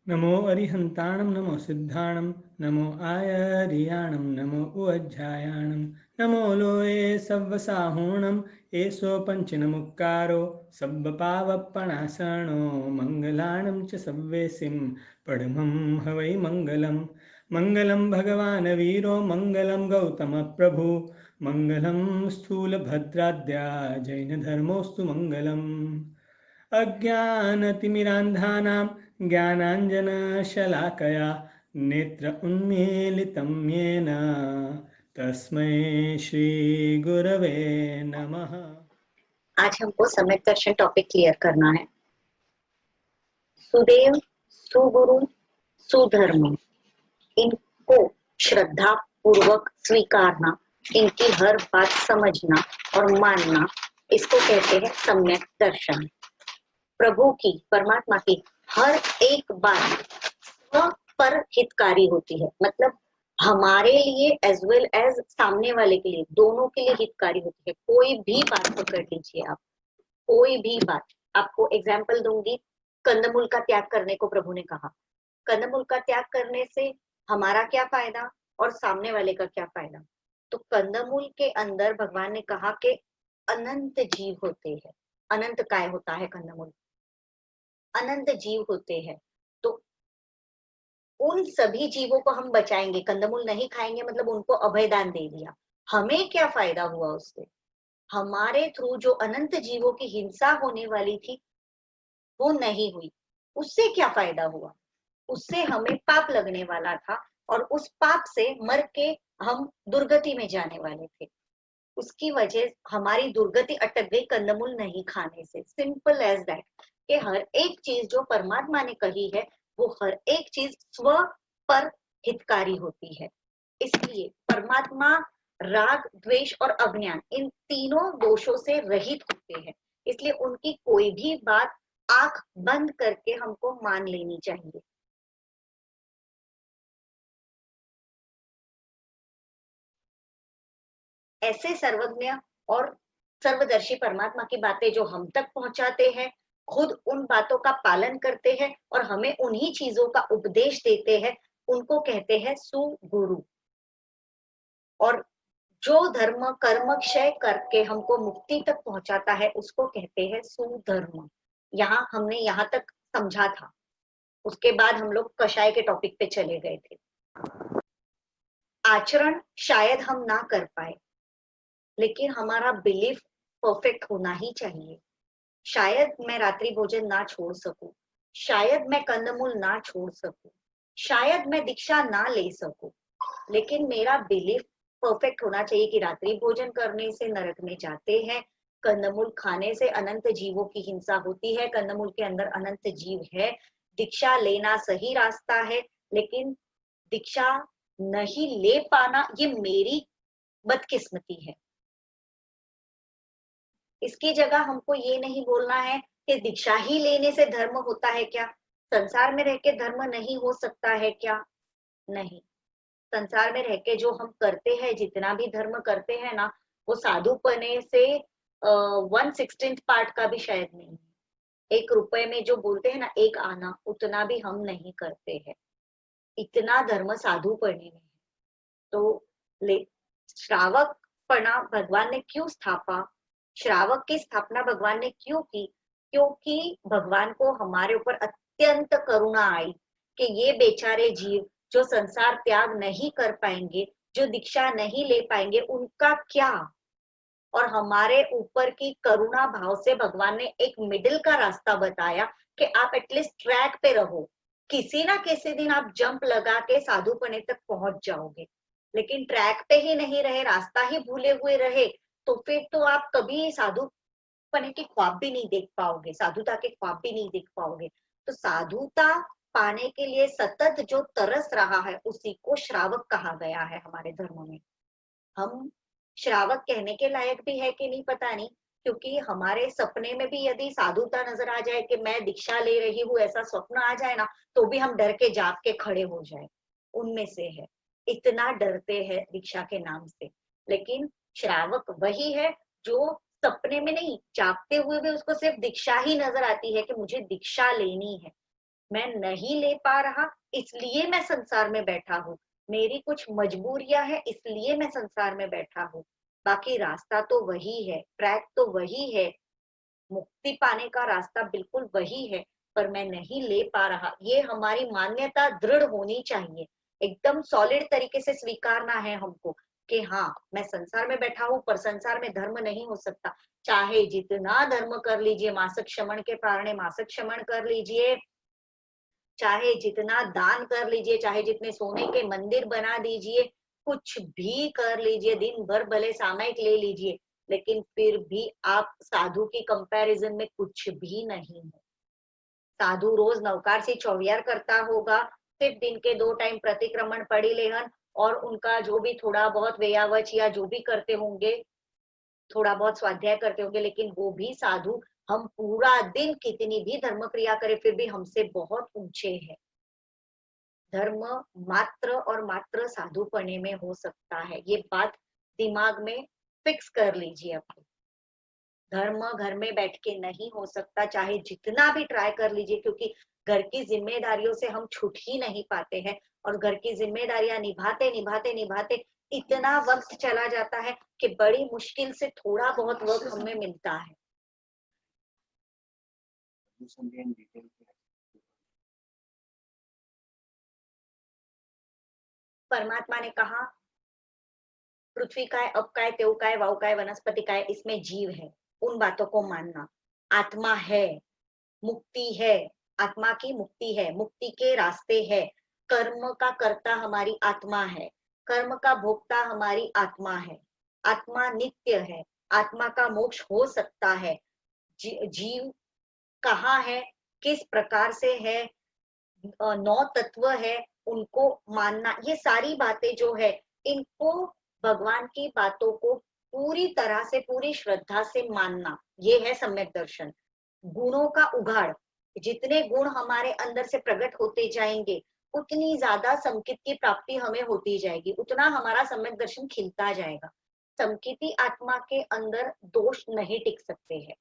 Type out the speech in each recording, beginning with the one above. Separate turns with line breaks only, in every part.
नमो अरिहन्ताणं नमो सिद्धाणं नमो आयर्याणं नमो उज्जायाणं नमो लोये सव्वसाहूणं एषो पञ्चनमुक्कारो सब्बपावप्पणासनो मङ्गलाणं च सव्वेसिं पडमं हवै मङ्गलं मङ्गलं भगवान् वीरो मङ्गलं गौतमप्रभु मङ्गलं स्थूलभद्राद्या जैनधर्मोऽस्तु मङ्गलम् अज्ञानतिमिरान्धानां ज्ञानाञ्जनशलाकया नेत्र उन्मीलितं येन तस्मै श्रीगुरवे नमः।
आज हमको सम्यक दर्शन टॉपिक क्लियर करना है। सुदेव, सुगुरु, सुधर्म, इनको श्रद्धा पूर्वक स्वीकारना, इनकी हर बात समझना और मानना, इसको कहते हैं सम्यक दर्शन। प्रभु की, परमात्मा की हर एक बात स्व पर हितकारी होती है, मतलब हमारे लिए एज वेल एज सामने वाले के लिए, दोनों के लिए हितकारी होती है। कोई भी बात पकड़ लीजिए आप, कोई भी बात। आपको एग्जाम्पल दूंगी, कंदमूल का त्याग करने को प्रभु ने कहा। कंदमूल का त्याग करने से हमारा क्या फायदा और सामने वाले का क्या फायदा? तो कंदमूल के अंदर भगवान ने कहा कि अनंत जीव होते हैं। अनंत काय होता है? कंदमूल अनंत जीव होते हैं। तो उन सभी जीवों को हम बचाएंगे, कंदमूल नहीं खाएंगे मतलब उनको अभयदान दे दिया। हमें क्या फायदा हुआ उससे? हमारे थ्रू जो अनंत जीवों की हिंसा होने वाली थी वो नहीं हुई। उससे क्या फायदा हुआ? उससे हमें पाप लगने वाला था और उस पाप से मर के हम दुर्गति में जाने वाले थे। उसकी वजह हमारी दुर्गति अटक गई कंदमूल नहीं खाने से। Simple as that. कि हर एक चीज जो परमात्मा ने कही है वो हर एक चीज स्व पर हितकारी होती है। इसलिए परमात्मा राग, द्वेष और अज्ञान, इन तीनों दोषों से रहित होते हैं। इसलिए उनकी कोई भी बात आंख बंद करके हमको मान लेनी चाहिए। ऐसे सर्वज्ञ और सर्वदर्शी परमात्मा की बातें जो हम तक पहुंचाते हैं, खुद उन बातों का पालन करते हैं और हमें उन्हीं चीजों का उपदेश देते हैं, उनको कहते हैं सुगुरु। और जो धर्म कर्म क्षय करके हमको मुक्ति तक पहुंचाता है उसको कहते हैं सुधर्म। यहाँ हमने यहाँ तक समझा था, उसके बाद हम लोग कषाय के टॉपिक पे चले गए थे। आचरण शायद हम ना कर पाए, लेकिन हमारा बिलीफ परफेक्ट होना ही चाहिए। शायद मैं रात्रि भोजन ना छोड़ सकूं, शायद मैं कंदमूल ना छोड़ सकूं, शायद मैं दीक्षा ना ले सकूं, लेकिन मेरा बिलीफ परफेक्ट होना चाहिए कि रात्रि भोजन करने से नरक में जाते हैं, कंदमूल खाने से अनंत जीवों की हिंसा होती है, कंदमूल के अंदर अनंत जीव है। दीक्षा लेना सही रास्ता है, लेकिन दीक्षा नहीं ले पाना ये मेरी बदकिस्मती है। इसकी जगह हमको ये नहीं बोलना है कि दीक्षा ही लेने से धर्म होता है क्या? संसार में रह के धर्म नहीं हो सकता है क्या? नहीं। संसार में रह के जो हम करते हैं, जितना भी धर्म करते हैं ना, वो साधुपने से 1/16 पार्ट का भी शायद नहीं। 1 रुपए में जो बोलते हैं ना, एक आना, उतना भी हम नहीं करते हैं। इतना धर्म साधुपने में है। तो ले श्रावक पना भगवान ने क्यों स्थापा? श्रावक की स्थापना भगवान ने क्यों की? क्योंकि भगवान को हमारे ऊपर अत्यंत करुणा आई कि ये बेचारे जीव जो संसार त्याग नहीं कर पाएंगे, जो दीक्षा नहीं ले पाएंगे, उनका क्या? और हमारे ऊपर की करुणा भाव से भगवान ने एक मिडिल का रास्ता बताया कि आप एटलीस्ट ट्रैक पे रहो, किसी ना किसी दिन आप जंप लगा के साधुपने तक पहुंच जाओगे। लेकिन ट्रैक पे ही नहीं रहे, रास्ता ही भूले हुए रहे, तो फिर तो आप कभी साधुपने के ख्वाब भी नहीं देख पाओगे, साधुता के ख्वाब भी नहीं देख पाओगे। तो साधुता पाने के लिए सतत जो तरस रहा है उसी को श्रावक कहा गया है हमारे धर्म में। हम श्रावक कहने के लायक भी है कि नहीं पता नहीं, क्योंकि हमारे सपने में भी यदि साधुता नजर आ जाए कि मैं दीक्षा ले रही हूँ, ऐसा स्वप्न आ जाए ना, तो भी हम डर के जाग के खड़े हो जाए। उनमें से है, इतना डरते हैं दीक्षा के नाम से। लेकिन श्रावक वही है जो सपने में नहीं, जागते हुए भी उसको सिर्फ दीक्षा ही नजर आती है कि मुझे दीक्षा लेनी है। मैं नहीं ले पा रहा इसलिए मैं संसार में बैठा हूँ, मेरी कुछ मजबूरियां है इसलिए मैं संसार में बैठा हूँ। बाकी रास्ता तो वही है, ट्रैक तो वही है, मुक्ति पाने का रास्ता बिल्कुल वही है, पर मैं नहीं ले पा रहा। ये हमारी मान्यता दृढ़ होनी चाहिए, एकदम सॉलिड तरीके से स्वीकारना है हमको कि हाँ, मैं संसार में बैठा हूँ पर संसार में धर्म नहीं हो सकता। चाहे जितना धर्म कर लीजिए, मासक क्षमण के कारण मासक क्षमण कर लीजिए, चाहे जितना दान कर लीजिए, चाहे जितने सोने के मंदिर बना दीजिए, कुछ भी कर लीजिए, दिन भर भले सामयिक ले लीजिए, लेकिन फिर भी आप साधु की कंपैरिजन में कुछ भी नहीं है। साधु रोज नवकार से चौवियार करता होगा, सिर्फ दिन के 2 टाइम प्रतिक्रमण पढ़ी लेहन और उनका जो भी थोड़ा बहुत वेयावच या जो भी करते होंगे, थोड़ा बहुत स्वाध्याय करते होंगे, लेकिन वो भी साधु। हम पूरा दिन कितनी भी धर्म क्रिया करें फिर भी हमसे बहुत ऊंचे हैं। धर्म मात्र और मात्र साधुपने में हो सकता है, ये बात दिमाग में फिक्स कर लीजिए अपने। धर्म घर में बैठ के नहीं हो सकता, चाहे जितना भी ट्राई कर लीजिए, क्योंकि घर की जिम्मेदारियों से हम छूट ही नहीं पाते हैं और घर की जिम्मेदारियां निभाते निभाते निभाते इतना वक्त चला जाता है कि बड़ी मुश्किल से थोड़ा बहुत वक्त हमें मिलता है। परमात्मा ने कहा पृथ्वी काय, अब काय, तेव काय, वाव काय, वनस्पति काय, इसमें जीव है, उन बातों को मानना। आत्मा है, मुक्ति है, आत्मा की मुक्ति है, मुक्ति के रास्ते है, कर्म का कर्ता हमारी आत्मा है, कर्म का भोक्ता हमारी आत्मा है, आत्मा नित्य है, आत्मा का मोक्ष हो सकता है। जीव कहाँ है, किस प्रकार से है, 9 तत्व है, उनको मानना, ये सारी बातें जो है, इनको भगवान की बातों को पूरी तरह से, पूरी श्रद्धा से मानना, ये है सम्यक दर्शन। गुणों का उघाड़, जितने गुण हमारे अंदर से प्रकट होते जाएंगे उतनी ज्यादा संकित की प्राप्ति हमें होती जाएगी, उतना हमारा सम्यक दर्शन खिलता जाएगा। संकिती आत्मा के अंदर दोष नहीं टिक सकते हैं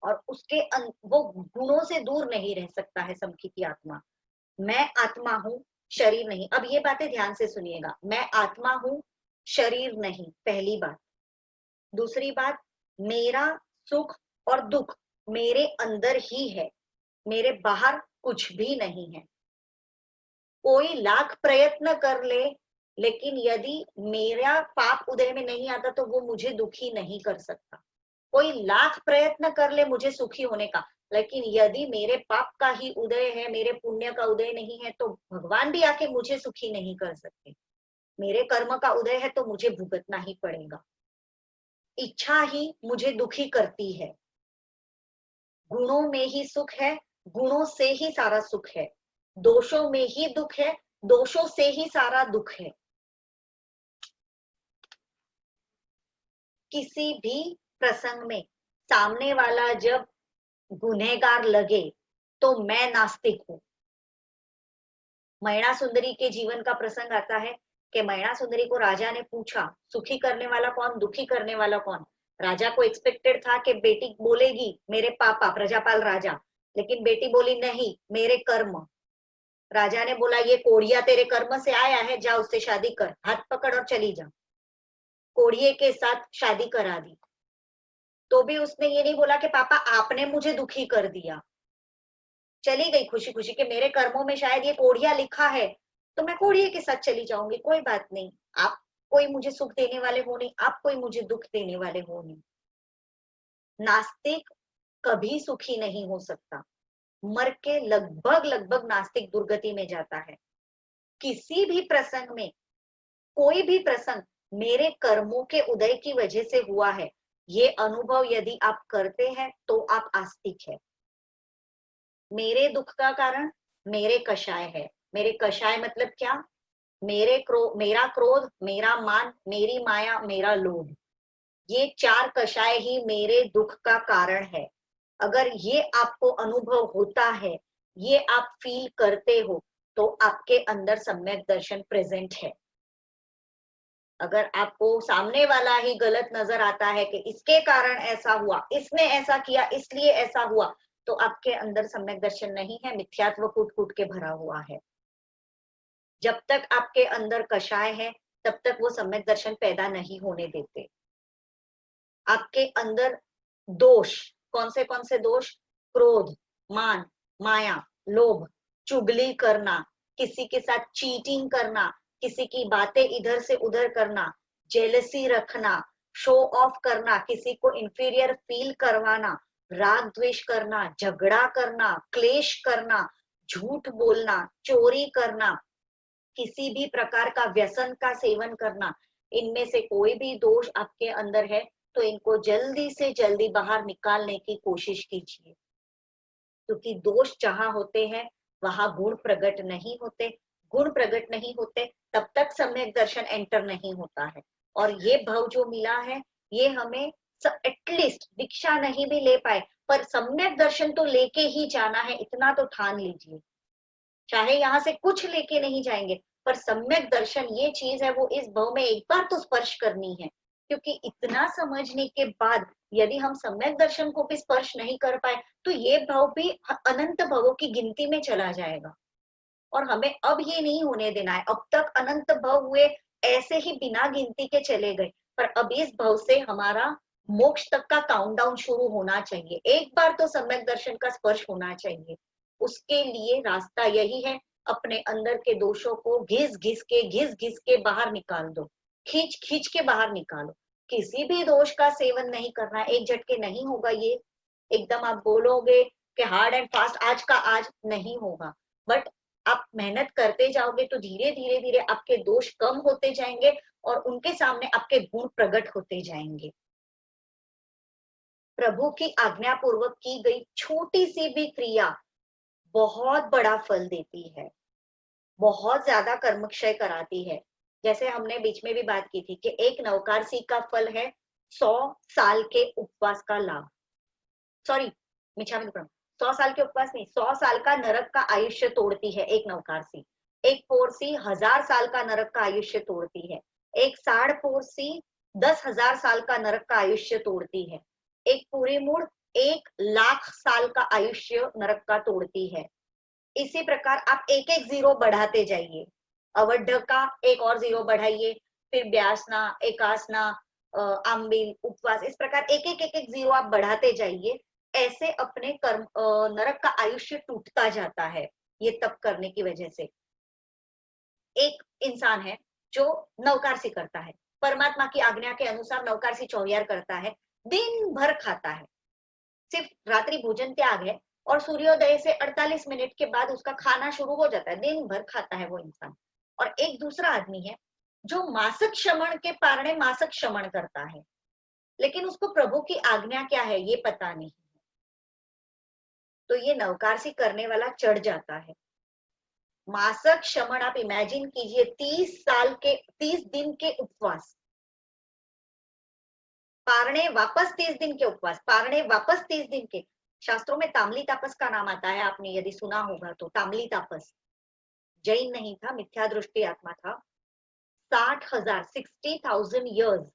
और वो गुणों से दूर नहीं रह सकता है संकिती आत्मा। मैं आत्मा हूँ, शरीर नहीं। अब ये बातें ध्यान से सुनिएगा, मैं आत्मा हूँ, शरीर नहीं, पहली बात। दूसरी बात, मेरा सुख और दुख मेरे अंदर ही है, मेरे बाहर कुछ भी नहीं है। कोई लाख प्रयत्न कर ले, लेकिन यदि मेरा पाप उदय में नहीं आता तो वो मुझे दुखी नहीं कर सकता। कोई लाख प्रयत्न कर ले मुझे सुखी होने का, लेकिन यदि मेरे पाप का ही उदय है, मेरे पुण्य का उदय नहीं है, तो भगवान भी आके मुझे सुखी नहीं कर सकते। मेरे कर्म का उदय है तो मुझे भुगतना ही पड़ेगा। इच्छा ही मुझे दुखी करती है। गुणों में ही सुख है, गुणों से ही सारा सुख है। दोषों में ही दुख है, दोषों से ही सारा दुख है। किसी भी प्रसंग में सामने वाला जब गुनहगार लगे तो मैं नास्तिक हूं। मैना सुंदरी के जीवन का प्रसंग आता है कि मैना सुंदरी को राजा ने पूछा, सुखी करने वाला कौन, दुखी करने वाला कौन। राजा को एक्सपेक्टेड था कि बेटी बोलेगी मेरे पापा, प्रजापाल राजा, लेकिन बेटी बोली नहीं, मेरे कर्म। राजा ने बोला ये कोढ़िया तेरे कर्म से आया है, जा उससे शादी कर, हाथ पकड़ और चली जा। कोढ़िए के साथ शादी करा दी, तो भी उसने ये नहीं बोला कि पापा आपने मुझे दुखी कर दिया। चली गई खुशी खुशी कि मेरे कर्मों में शायद ये कोढ़िया लिखा है, तो मैं कोढ़िए के साथ चली जाऊंगी, कोई बात नहीं। आप कोई मुझे सुख देने वाले हो नहीं, आप कोई मुझे दुख देने वाले हो नहीं। नास्तिक कभी सुखी नहीं हो सकता, मर के लगभग लगभग नास्तिक दुर्गति में जाता है। किसी भी प्रसंग में, कोई भी प्रसंग मेरे कर्मों के उदय की वजह से हुआ है, ये अनुभव यदि आप करते हैं तो आप आस्तिक है। मेरे दुख का कारण मेरे कषाय है। मेरे कषाय मतलब क्या, मेरा क्रोध, मेरा मान, मेरी माया, मेरा लोभ, ये 4 कषाय ही मेरे दुख का कारण है। अगर ये आपको अनुभव होता है, ये आप फील करते हो, तो आपके अंदर सम्यक दर्शन प्रेजेंट है। अगर आपको सामने वाला ही गलत नजर आता है कि इसके कारण ऐसा हुआ, इसने ऐसा किया इसलिए ऐसा हुआ, तो आपके अंदर सम्यक दर्शन नहीं है, मिथ्यात्व कूट कूट के भरा हुआ है। जब तक आपके अंदर कषाय है तब तक वो सम्यक दर्शन पैदा नहीं होने देते। आपके अंदर दोष, कौन से दोष? क्रोध, मान, माया, लोभ, चुगली करना, किसी के साथ चीटिंग करना, किसी की बातें इधर से उधर करना, जेलसी रखना, शो ऑफ करना, किसी को इंफीरियर फील करवाना, राग द्वेष करना, झगड़ा करना, क्लेश करना, झूठ बोलना, चोरी करना, किसी भी प्रकार का व्यसन का सेवन करना, इनमें से कोई भी दोष आपके अंदर है तो इनको जल्दी से जल्दी बाहर निकालने की कोशिश कीजिए, क्योंकि दोष जहां होते हैं वहां गुण प्रकट नहीं होते। गुण प्रकट नहीं होते तब तक सम्यक दर्शन एंटर नहीं होता है। और ये भाव जो मिला है ये हमें एटलीस्ट दीक्षा नहीं भी ले पाए पर सम्यक दर्शन तो लेके ही जाना है, इतना तो ठान लीजिए। चाहे यहाँ से कुछ लेके नहीं जाएंगे पर सम्यक दर्शन ये चीज है वो इस भव में एक बार तो स्पर्श करनी है, क्योंकि इतना समझने के बाद यदि हम सम्यक दर्शन को भी स्पर्श नहीं कर पाए तो ये भाव भी अनंत भवों की गिनती में चला जाएगा। और हमें अब ये नहीं होने देना है। अब तक अनंत भव हुए ऐसे ही बिना गिनती के चले गए, पर अब इस भव से हमारा मोक्ष तक का काउंटडाउन शुरू होना चाहिए। एक बार तो सम्यक दर्शन का स्पर्श होना चाहिए। उसके लिए रास्ता यही है, अपने अंदर के दोषों को घिस घिस के बाहर निकाल दो, खींच खींच के बाहर निकालो। किसी भी दोष का सेवन नहीं करना, एक झटके नहीं होगा ये। एकदम आप बोलोगे कि हार्ड एंड फास्ट आज का आज नहीं होगा, बट आप मेहनत करते जाओगे तो धीरे धीरे धीरे आपके दोष कम होते जाएंगे और उनके सामने आपके गुण प्रकट होते जाएंगे। प्रभु की आज्ञा पूर्वक की गई छोटी सी भी क्रिया बहुत बड़ा फल देती है, बहुत ज्यादा कर्मक्षय कराती है। जैसे हमने बीच में भी बात की थी कि एक नवकारसी का फल है 100 साल के उपवास का लाभ। सॉरी, मिच्छामी दुक्कड़म, 100 साल के उपवास नहीं, 100 साल का नरक का आयुष्य तोड़ती है एक नवकारसी। एक पोरसी 1000 साल का नरक का आयुष्य तोड़ती है। एक साढ़ पोरसी 10,000 साल का नरक का आयुष्य तोड़ती है। एक पूरी मुड़ 1,00,000 साल का आयुष्य नरक का तोड़ती है। इसी प्रकार आप एक एक जीरो बढ़ाते जाइए। अवड्ढ का एक और जीरो बढ़ाइए, फिर ब्यासना, एकासना, आम्बिल, उपवास, इस प्रकार एक एक जीरो आप बढ़ाते जाइए। ऐसे अपने कर्म नरक का आयुष्य टूटता जाता है ये तप करने की वजह से। एक इंसान है जो नवकारसी करता है, परमात्मा की आज्ञा के अनुसार नवकारसी चौहियार करता है, दिन भर खाता है, सिर्फ रात्रि भोजन त्याग है और सूर्योदय से 48 मिनट के बाद उसका खाना शुरू हो जाता है, दिन भर खाता है वो इंसान। और एक दूसरा आदमी है जो मासक श्रमण के पारणे मासक श्रमण करता है, लेकिन उसको प्रभु की आज्ञा क्या है ये पता नहीं, तो ये नवकारसी करने वाला चढ़ जाता है। मासक श्रमण आप इमेजिन कीजिए, 30 दिन के उपवास, पारणे वापस 30 दिन के उपवास, पारणे वापस 30 दिन के। शास्त्रों में तामली तापस का नाम आता है, आपने यदि सुना होगा तो। तामली तापस जैन नहीं था, मिथ्या दृष्टि आत्मा था। 60,000 ईयर्स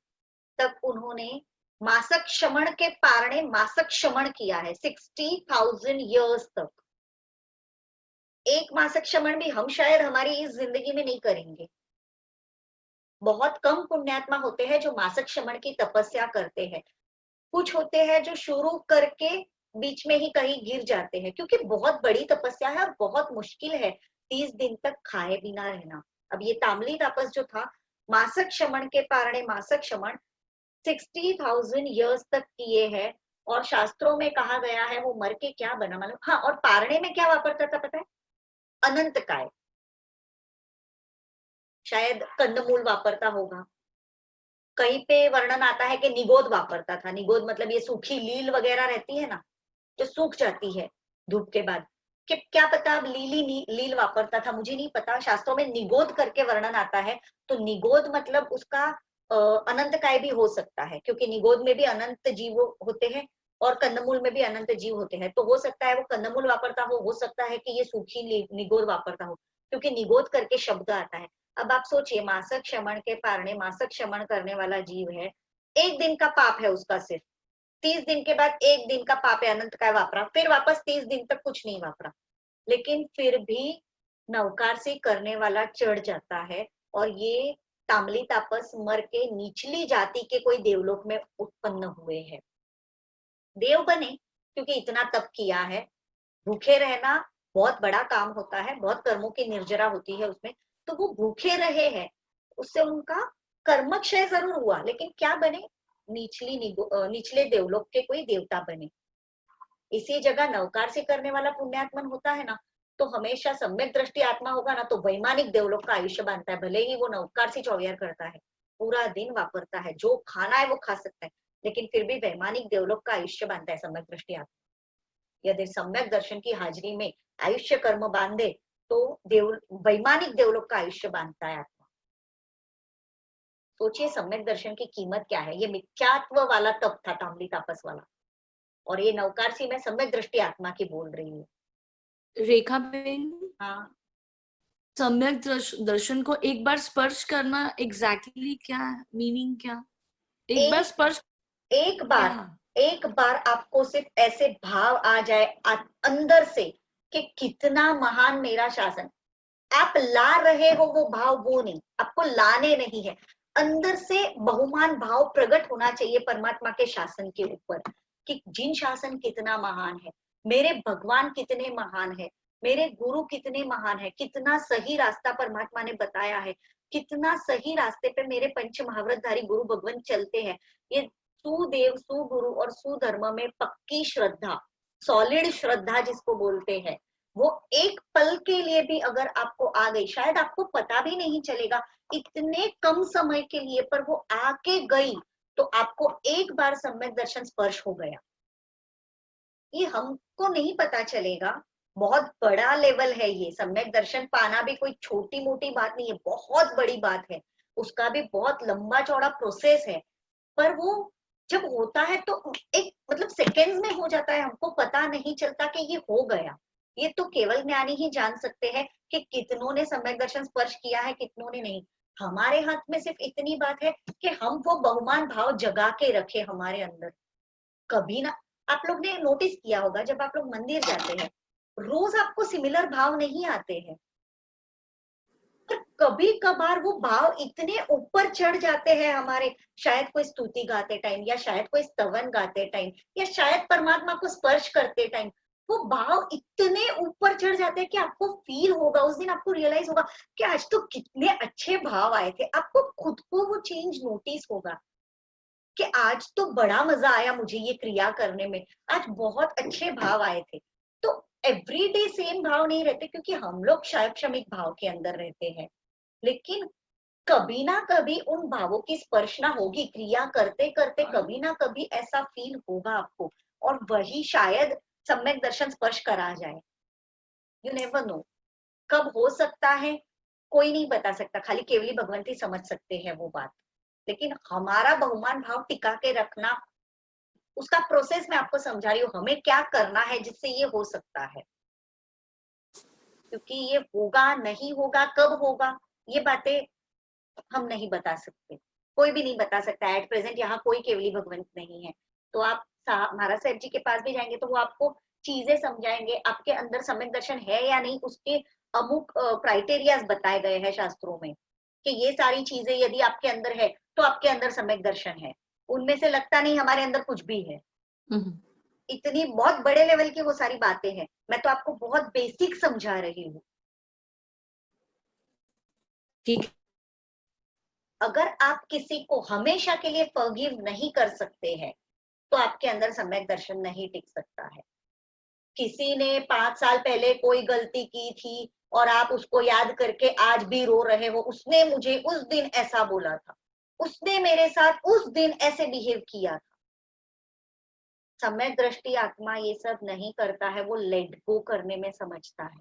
तक उन्होंने मासक श्रमण के पारणे मासक श्रमण किया है, 60,000 ईयर्स तक। एक मासक श्रमण भी हम शायद हमारी इस जिंदगी में नहीं करेंगे। बहुत कम पुण्यात्मा होते हैं जो मासक श्रमण की तपस्या करते हैं। कुछ होते हैं जो शुरू करके बीच में ही कहीं गिर जाते हैं, क्योंकि बहुत बड़ी तपस्या है और बहुत मुश्किल है 30 दिन तक खाए बिना रहना। अब ये तामली तापस जो था, मासक श्रमण के पारणे मासक श्रमण 60,000 ईयर्स तक किए हैं। और शास्त्रों में कहा गया है वो मर के क्या बना मालूम? हाँ, और पारणे में क्या वापरता था पता है? अनंत काय, शायद कंदमूल वापरता होगा। कहीं पे वर्णन आता है कि निगोद वापरता था। निगोद मतलब ये सूखी लील वगैरह रहती है ना, जो सूख जाती है धूप के बाद, कि क्या पता अब लील वापरता था, मुझे नहीं पता। शास्त्रों में निगोद करके वर्णन आता है, तो निगोद मतलब उसका अनंत काय भी हो सकता है, क्योंकि निगोद में भी अनंत जीव होते हैं और कंदमूल में भी अनंत जीव होते हैं। तो हो सकता है वो कंदमूल वापरता हो सकता है कि ये सूखी निगोद वापरता हो, क्योंकि निगोद करके शब्द आता है। अब आप सोचिए, मासक श्रमण के पारणे मासक श्रमण करने वाला जीव है, एक दिन का पाप है उसका सिर्फ, 30 दिन के बाद एक दिन का पापे अनंत काय वापरा, फिर वापस 30 दिन तक कुछ नहीं वापरा, लेकिन फिर भी नवकारसी करने वाला चढ़ जाता है और ये ताम्ली तापस मर के निचली जाति के कोई देवलोक में उत्पन्न हुए हैं, देव बने क्योंकि इतना तप किया है। भूखे रहना बहुत बड़ा काम होता है, बहुत कर्मों की निर्जरा होती है उसमें, तो वो भूखे रहे हैं, उससे उनका कर्मक्षय जरूर हुआ, लेकिन क्या बने, निचले देवलोक के कोई देवता बने। इसी जगह नवकार से करने वाला पुण्यात्मन होता है ना, तो हमेशा सम्यक दृष्टि आत्मा होगा ना, तो वैमानिक देवलोक का आयुष्य बांधता है, भले ही वो नवकार से 24 करता है, पूरा दिन वापरता है, जो खाना है वो खा सकता है, लेकिन फिर भी वैमानिक देवलोक का आयुष्य बांधता है सम्यक दृष्टि आत्मा। यदि सम्यक दर्शन की हाजिरी में आयुष्य कर्म बांधे तो वैमानिक देवलोक का आयुष्य बांधता है आत्मा। सोचिए सम्यक दर्शन की कीमत क्या है। ये मिथ्यात्व वाला तप था, ताम्ली तापस वाला, और ये नवकारसी में सम्यक दृष्टि आत्मा की बोल रही हूँ।
रेखा बेन,
हाँ,
सम्यक दर्शन को एक बार स्पर्श करना एग्जैक्टली क्या है, मीनिंग क्या? एक बार स्पर्श,
एक बार आपको सिर्फ ऐसे भाव आ जाए अंदर से कि कितना महान मेरा शासन, आप ला रहे हो वो भाव, वो नहीं, आपको लाने नहीं है, अंदर से बहुमान भाव प्रकट होना चाहिए परमात्मा के शासन के ऊपर कि जिन शासन कितना महान है, मेरे भगवान कितने महान है, मेरे गुरु कितने महान है, कितना सही रास्ता परमात्मा ने बताया है, कितना सही रास्ते पे मेरे पंच महाव्रतधारी गुरु भगवान चलते हैं। ये सुदेव, सुगुरु और सुधर्म में पक्की श्रद्धा, सॉलिड श्रद्धा जिसको बोलते हैं, वो एक पल के लिए भी अगर आपको आ गई, शायद आपको पता भी नहीं चलेगा इतने कम समय के लिए, पर वो आके गई तो आपको एक बार सम्यक दर्शन स्पर्श हो गया। ये हमको नहीं पता चलेगा, बहुत बड़ा लेवल है ये। सम्यक दर्शन पाना भी कोई छोटी मोटी बात नहीं है, बहुत बड़ी बात है, उसका भी बहुत लंबा चौड़ा प्रोसेस है, पर वो जब होता है तो एक मतलब सेकेंड्स में हो जाता है, हमको पता नहीं चलता कि ये हो गया। ये तो केवल ज्ञानी ही जान सकते हैं कि कितनों ने सम्यक दर्शन स्पर्श किया है, कितनों ने नहीं। हमारे हाथ में सिर्फ इतनी बात है कि हम वो बहुमान भाव जगा के रखे हमारे अंदर। कभी ना, आप लोग ने नोटिस किया होगा जब आप लोग मंदिर जाते हैं, रोज आपको सिमिलर भाव नहीं आते हैं, पर कभी कभार वो भाव इतने ऊपर चढ़ जाते हैं हमारे, शायद कोई स्तुति गाते टाइम, या शायद कोई स्तवन गाते टाइम, या शायद परमात्मा को स्पर्श करते टाइम, वो भाव इतने ऊपर चढ़ जाते हैं कि आपको फील होगा, उस दिन आपको रियलाइज होगा कि आज तो कितने अच्छे भाव आए थे। आपको खुद को वो चेंज नोटिस होगा कि आज तो बड़ा मजा आया मुझे ये क्रिया करने में, आज बहुत अच्छे भाव आए थे। तो एवरीडे सेम भाव नहीं रहते, क्योंकि हम लोग शायद क्षमिक भाव के अंदर रहते हैं, लेकिन कभी ना कभी उन भावों की स्पर्शना होगी, क्रिया करते करते कभी ना कभी ऐसा फील होगा आपको, और वही शायद सम्यक दर्शन स्पर्श करा जाए। यू नेवर नो कब हो सकता है, कोई नहीं बता सकता, खाली केवली भगवंती समझ सकते हैं वो बात। लेकिन हमारा बहुमान भाव टिका के रखना, उसका प्रोसेस मैं आपको समझा रही हूँ, हमें क्या करना है जिससे ये हो सकता है, क्योंकि ये होगा नहीं होगा, कब होगा, ये बातें हम नहीं बता सकते, कोई भी नहीं बता सकता। एट प्रेजेंट यहाँ कोई केवली भगवंत नहीं है। तो आप महाराज साहब जी के पास भी जाएंगे तो वो आपको चीजें समझाएंगे, आपके अंदर सम्यक दर्शन है या नहीं, उसके अमुक क्राइटेरियाज बताए गए हैं शास्त्रों में कि ये सारी चीजें यदि आपके अंदर है तो आपके अंदर सम्यक दर्शन है। उनमें से लगता नहीं हमारे अंदर कुछ भी है। इतनी बहुत बड़े लेवल की वो सारी बातें हैं, मैं तो आपको बहुत बेसिक समझा रही हूँ।
ठीक।
अगर आप किसी को हमेशा के लिए फॉरगिव नहीं कर सकते हैं तो आपके अंदर सम्यक दर्शन नहीं टिक सकता है। किसी ने 5 साल पहले कोई गलती की थी और आप उसको याद करके आज भी रो रहे हो, उसने मुझे उस दिन ऐसा बोला था, उसने मेरे साथ उस दिन ऐसे बिहेव किया था। सम्यक दृष्टि आत्मा ये सब नहीं करता है, वो लेट गो करने में समझता है,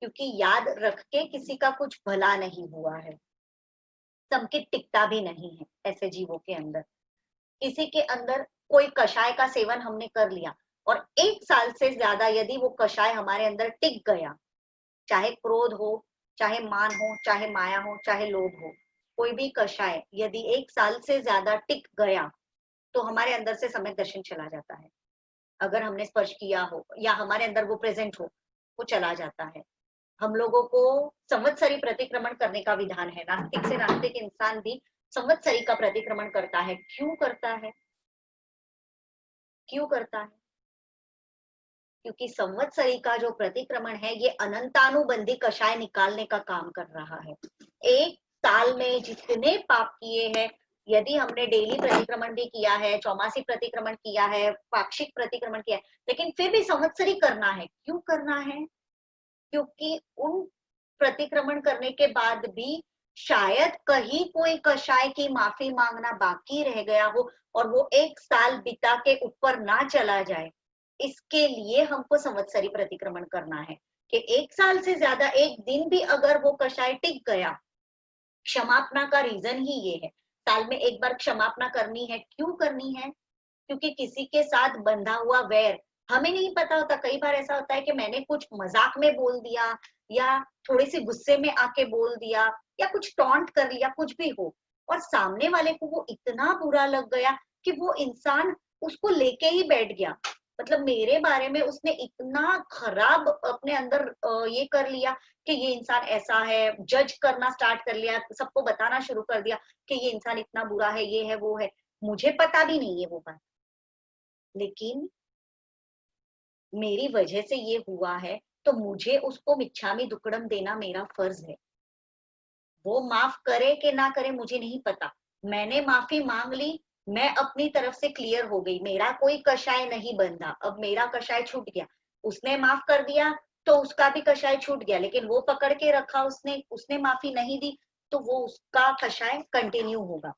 क्योंकि याद रख के किसी का कुछ भला नहीं हुआ है, संकित टिकता भी नहीं है ऐसे जीवों के अंदर। किसी के अंदर कोई कषाय का सेवन हमने कर लिया और 1 साल से ज्यादा यदि वो कषाय हमारे अंदर टिक गया, चाहे क्रोध हो, चाहे मान हो, चाहे माया हो, चाहे लोभ हो, कोई भी कषाय यदि 1 साल से ज्यादा टिक गया तो हमारे अंदर से सम्यक दर्शन चला जाता है। अगर हमने स्पर्श किया हो या हमारे अंदर वो प्रेजेंट हो, वो चला जाता है। हम लोगों को संवत्सरी प्रतिक्रमण करने का विधान है। नास्तिक से नास्तिक इंसान भी संवत्सरी का प्रतिक्रमण करता है। क्यों करता है? क्यों करता है? क्योंकि संवत्सरी का जो प्रतिक्रमण है ये अनंतानुबंधी कषाय निकालने का काम कर रहा है। एक साल में जितने पाप किए हैं, यदि हमने डेली प्रतिक्रमण भी किया है, चौमासी प्रतिक्रमण किया है, पाक्षिक प्रतिक्रमण किया है, लेकिन फिर भी संवत्सरी करना है। क्यों करना है? क्योंकि उन प्रतिक्रमण करने के बाद भी शायद कहीं कोई कषाय की माफी मांगना बाकी रह गया हो और वो एक साल बिता के ऊपर ना चला जाए। इसके लिए हमको संवत्सरी प्रतिक्रमण करना है कि एक साल से ज्यादा एक दिन भी अगर वो कषाय टिक गया, क्षमापना का रीजन ही ये है। साल में एक बार क्षमापना करनी है। क्यों करनी है? क्योंकि किसी के साथ बंधा हुआ वैर हमें नहीं पता होता। कई बार ऐसा होता है कि मैंने कुछ मजाक में बोल दिया या थोड़े से गुस्से में आके बोल दिया या कुछ टॉन्ट कर लिया, कुछ भी हो, और सामने वाले को वो इतना बुरा लग गया कि वो इंसान उसको लेके ही बैठ गया। मतलब मेरे बारे में उसने इतना खराब अपने अंदर ये कर लिया कि ये इंसान ऐसा है, जज करना स्टार्ट कर लिया, सबको बताना शुरू कर दिया कि ये इंसान इतना बुरा है, ये है, वो है। मुझे पता भी नहीं है वो बात, लेकिन मेरी वजह से ये हुआ है, तो मुझे उसको मिच्छामी दुक्कडम देना मेरा फर्ज है। वो माफ करे कि ना करे मुझे नहीं पता। मैंने माफी मांग ली, मैं अपनी तरफ से क्लियर हो गई, मेरा कोई कषाय नहीं बंधा, अब मेरा कषाय छूट गया। उसने माफ कर दिया तो उसका भी कषाय छूट गया, लेकिन वो पकड़ के रखा, उसने माफी नहीं दी, तो वो उसका कषाय कंटिन्यू होगा।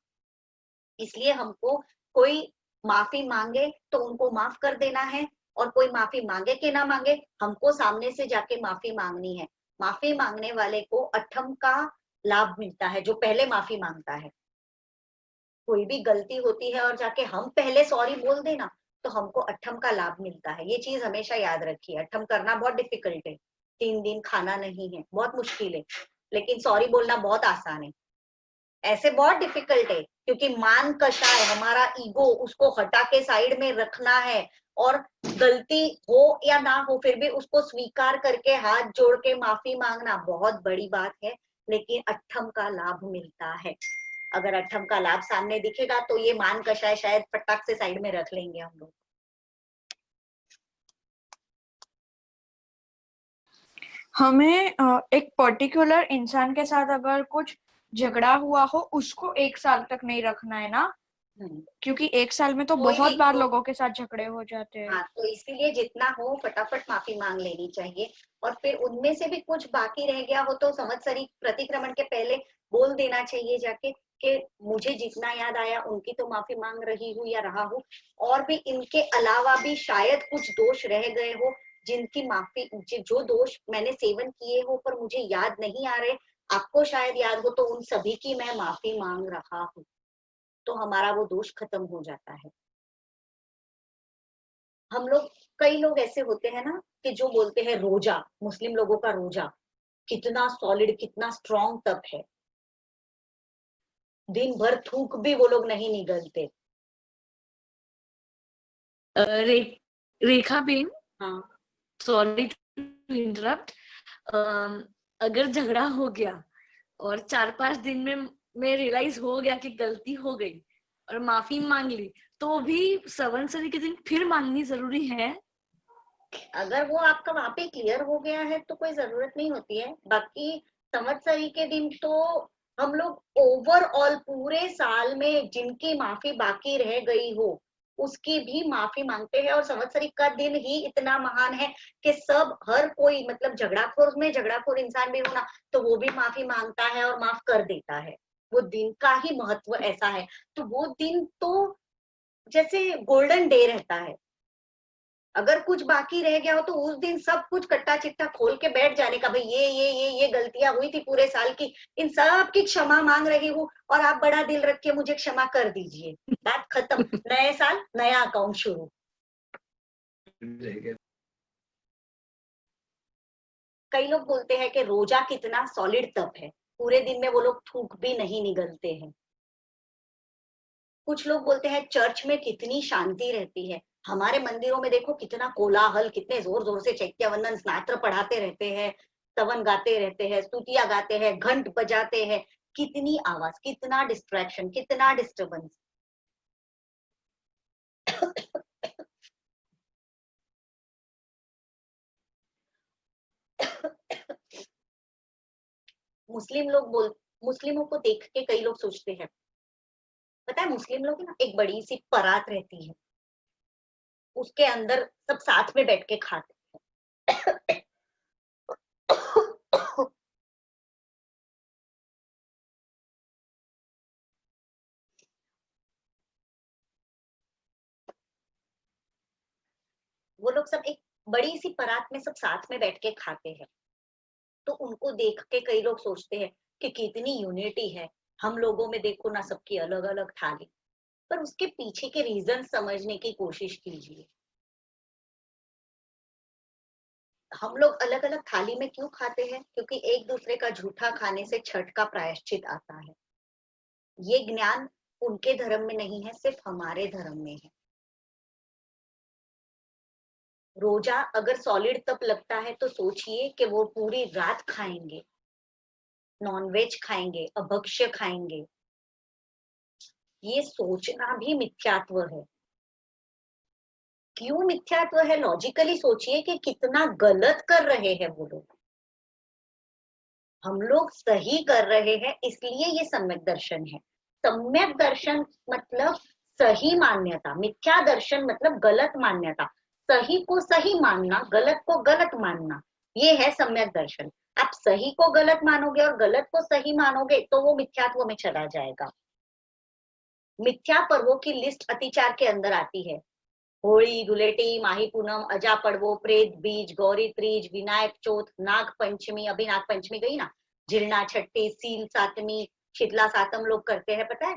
इसलिए हमको कोई माफी मांगे तो उनको माफ कर देना है, और कोई माफी मांगे कि ना मांगे, हमको सामने से जाके माफी मांगनी है। माफी मांगने वाले को अठम का लाभ मिलता है, जो पहले माफी मांगता है। कोई भी गलती होती है और जाके हम पहले सॉरी बोल देना, तो हमको अठम का लाभ मिलता है। ये चीज हमेशा याद रखिए। अठम करना बहुत डिफिकल्ट है। 3 दिन खाना नहीं है, बहुत मुश्किल है, लेकिन सॉरी बोलना बहुत आसान है। ऐसे बहुत डिफिकल्ट है, क्योंकि मान कषाय हमारा ईगो, उसको हटा के साइड में रखना है, और गलती हो या ना हो फिर भी उसको स्वीकार करके हाथ जोड़ के माफी मांगना बहुत बड़ी बात है। लेकिन अठम का लाभ मिलता है। अगर अठम का लाभ सामने दिखेगा तो ये मान कषाय शायद फटाक से साइड में रख लेंगे हम लोग।
हमें एक पर्टिकुलर इंसान के साथ अगर कुछ झगड़ा हुआ हो, उसको 1 साल तक नहीं रखना है ना, क्योंकि 1 साल में तो बहुत बार लोगों के साथ झगड़े हो जाते हैं।
हाँ, तो इसीलिए जितना हो फटाफट माफी मांग लेनी चाहिए। और फिर उनमें से भी कुछ बाकी रह गया हो तो संवत्सरी प्रतिक्रमण के पहले बोल देना चाहिए जाके कि मुझे जितना याद आया उनकी तो माफी मांग रही हूँ या रहा हूँ, और भी इनके अलावा भी शायद कुछ दोष रह गए हो जिनकी माफी, जो दोष मैंने सेवन किए हो पर मुझे याद नहीं आ रहे, आपको शायद याद हो, तो उन सभी की मैं माफी मांग रहा हूँ। तो हमारा वो दोष खत्म हो जाता है। हम लोग, कई लोग ऐसे होते हैं ना कि जो बोलते हैं रोजा, मुस्लिम लोगों का रोजा कितना सॉलिड, कितना स्ट्रॉन्ग तप है, दिन भर थूक भी वो लोग नहीं निगलते।
रेखा बेन,
हाँ,
सॉरी टू इंटरप्ट। अगर झगड़ा हो गया और 4-5 दिन में मैं रियलाइज हो गया कि गलती हो गई और माफी मांग ली, तो भी संवत्सरी के दिन फिर मांगनी जरूरी है?
अगर वो आपका वहां पे क्लियर हो गया है तो कोई जरूरत नहीं होती है। बाकी संवत्सरी के दिन तो हम लोग ओवरऑल पूरे साल में जिनकी माफी बाकी रह गई हो उसकी भी माफी मांगते हैं। और संवत्सरी का दिन ही इतना महान है कि सब, हर कोई, मतलब झगड़ाखोर में झगड़ाखोर इंसान भी हो ना, तो वो भी माफी मांगता है और माफ कर देता है। वो दिन का ही महत्व ऐसा है। तो वो दिन तो जैसे गोल्डन डे रहता है। अगर कुछ बाकी रह गया हो तो उस दिन सब कुछ कट्टा चिट्टा खोल के बैठ जाने का, भाई ये गलतियां हुई थी पूरे साल की, इन सब की क्षमा मांग रही हूँ और आप बड़ा दिल रख के मुझे क्षमा कर दीजिए। बात खत्म। नए साल नया अकाउंट शुरू। कई लोग बोलते हैं कि रोजा कितना सॉलिड तप है, पूरे दिन में वो लोग थूक भी नहीं निगलते हैं। कुछ लोग बोलते हैं चर्च में कितनी शांति रहती है, हमारे मंदिरों में देखो कितना कोलाहल, कितने जोर जोर से चैत्य वंदन स्नात्र पढ़ाते रहते हैं, स्तवन गाते रहते हैं, स्तुतियां गाते हैं, घंट बजाते हैं, कितनी आवाज, कितना डिस्ट्रैक्शन, कितना डिस्टर्बेंस। मुस्लिमों को देख के कई लोग सोचते हैं, पता है मुस्लिम लोग ना एक बड़ी सी परात रहती है, उसके अंदर सब साथ में बैठ के खाते हैं। वो लोग सब एक बड़ी सी परात में सब साथ में बैठ के खाते हैं। तो उनको देख के कई लोग सोचते हैं कि कितनी यूनिटी है, हम लोगों में देखो ना सबकी अलग अलग थाली। पर उसके पीछे के रीजन समझने की कोशिश कीजिए। हम लोग अलग अलग थाली में क्यों खाते हैं? क्योंकि एक दूसरे का झूठा खाने से छठ का प्रायश्चित आता है। ये ज्ञान उनके धर्म में नहीं है, सिर्फ हमारे धर्म में है। रोजा अगर सॉलिड तब लगता है तो सोचिए कि वो पूरी रात खाएंगे, नॉनवेज खाएंगे, अभक्ष्य खाएंगे। ये सोचना भी मिथ्यात्व है। क्यों मिथ्यात्व है? लॉजिकली सोचिए कि कितना गलत कर रहे हैं वो लोग। हम लोग सही कर रहे हैं, इसलिए ये सम्यक दर्शन है। सम्यक दर्शन मतलब सही मान्यता, मिथ्या दर्शन मतलब गलत मान्यता। सही को सही मानना, गलत को गलत मानना, ये है सम्यक दर्शन। आप सही को गलत मानोगे और गलत को सही मानोगे तो वो मिथ्यात्व में चला जाएगा। मिथ्या पर्वों की लिस्ट अतिचार के अंदर आती है। होली, धुलेटी, माही पूनम, अजा पड़वो, प्रेत बीज, गौरी त्रीज, विनायक चौथ, नाग पंचमी, अभी नाग पंचमी गई ना, झिरना छठी, सील सातमी, शीतला सातम लोग करते हैं, पता है।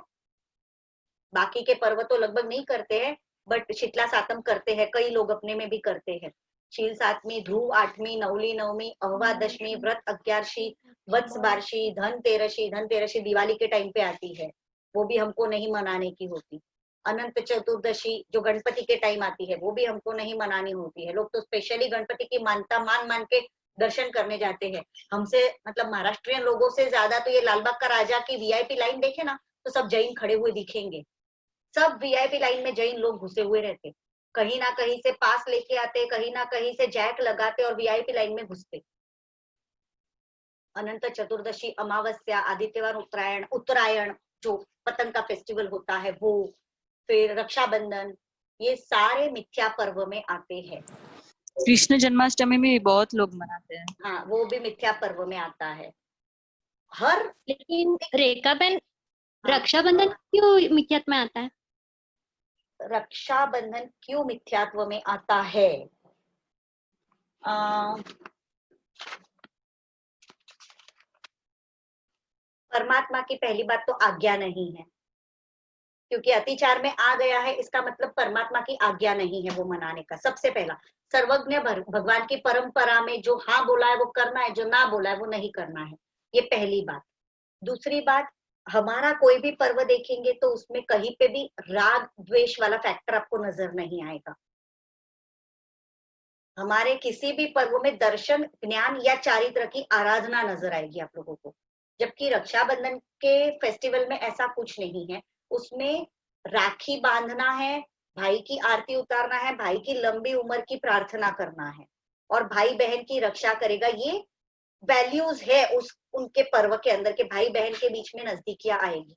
बाकी के पर्व तो लगभग नहीं करते हैं, बट शीतला सातम करते हैं, कई लोग अपने में भी करते हैं। शील सातमी, ध्रुव आठवीं, नवली नवमी, अहवा दशमी, व्रत 11शी, वत्स बारशी, धनतेरसी। धनतेरसी दिवाली के टाइम पे आती है, वो भी हमको नहीं मनाने की होती। अनंत चतुर्दशी जो गणपति के टाइम आती है, वो भी हमको नहीं मनानी होती है। लोग तो स्पेशली गणपति की मानता मान के दर्शन करने जाते हैं। हमसे मतलब महाराष्ट्रियन लोगों से ज्यादा तो ये लालबाग का राजा की वीआईपी लाइन देखे ना, तो सब जैन खड़े हुए दिखेंगे। सब वीआईपी लाइन में जैन लोग घुसे हुए रहते, कहीं ना कहीं से पास लेके आते, कहीं ना कहीं से जैक लगाते और वीआईपी लाइन में घुसते। अनंत चतुर्दशी, अमावस्या, आदित्यवार, उत्तरायण, उत्तरायण जो पतंग का फेस्टिवल होता है वो, फिर रक्षाबंधन, ये सारे मिथ्या पर्व में आते हैं।
कृष्ण जन्माष्टमी में भी बहुत लोग मनाते हैं।
हाँ, वो भी मिथ्या पर्व में आता है। हर
लेकिन रेखा बहन,
हाँ,
रक्षाबंधन क्यों मिथ्यात्व में आता है?
रक्षाबंधन क्यों मिथ्यात्व में आता है? परमात्मा की पहली बात तो आज्ञा नहीं है, क्योंकि अतिचार में आ गया है, इसका मतलब परमात्मा की आज्ञा नहीं है वो मनाने का। सबसे पहला, सर्वज्ञ भगवान की परंपरा में जो हाँ बोला है वो करना है, जो ना बोला है वो नहीं करना है, ये पहली बात। दूसरी बात, हमारा कोई भी पर्व देखेंगे तो उसमें कहीं पे भी राग द्वेष वाला फैक्टर आपको नजर नहीं आएगा। हमारे किसी भी पर्व में दर्शन, ज्ञान या चारित्र की आराधना नजर आएगी आप लोगों को। जबकि रक्षाबंधन के फेस्टिवल में ऐसा कुछ नहीं है। उसमें राखी बांधना है, भाई की आरती उतारना है, भाई की लंबी उम्र की प्रार्थना करना है और भाई बहन की रक्षा करेगा। ये वैल्यूज है उस उनके पर्व के अंदर के भाई बहन के बीच में नजदीकियां आएगी।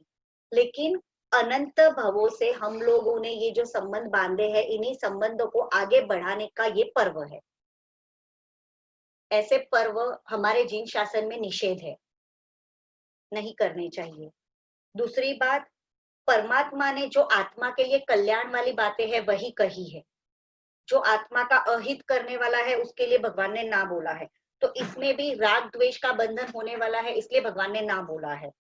लेकिन अनंत भवों से हम लोगों ने ये जो संबंध बांधे हैं, इन्हीं संबंधों को आगे बढ़ाने का ये पर्व है। ऐसे पर्व हमारे जीन शासन में निषेध है, नहीं करने चाहिए। दूसरी बात, परमात्मा ने जो आत्मा के लिए कल्याण वाली बातें हैं वही कही है। जो आत्मा का अहित करने वाला है उसके लिए भगवान ने ना बोला है। तो इसमें भी राग द्वेष का बंधन होने वाला है, इसलिए भगवान ने ना बोला है।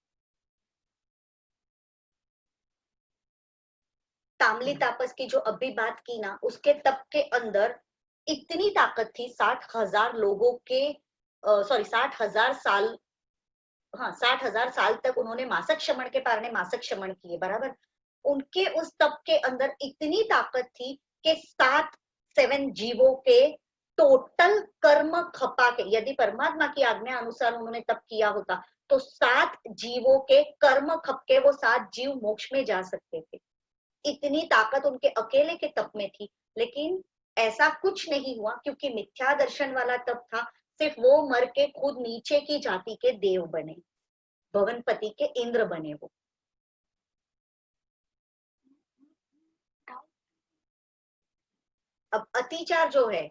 तामली तापस की जो अभी बात की ना, उसके तप के अंदर इतनी ताकत थी, 60,000 लोगों के 60,000 साल, हाँ 60,000 साल तक उन्होंने मासक शमन के कारण मासक शमन किए, बराबर। उनके उस तप के अंदर इतनी ताकत थी कि 7 जीवों के टोटल कर्म खपा के, यदि परमात्मा की आज्ञा अनुसार उन्होंने तप किया होता तो 7 जीवों के कर्म खप के वो 7 जीव मोक्ष में जा सकते थे। इतनी ताकत उनके अकेले के तप में थी। लेकिन ऐसा कुछ नहीं हुआ क्योंकि मिथ्या दर्शन वाला तप था। सिर्फ वो मर के खुद नीचे की जाति के देव बने, भवनपति के इंद्र बने वो। अब अतिचार जो है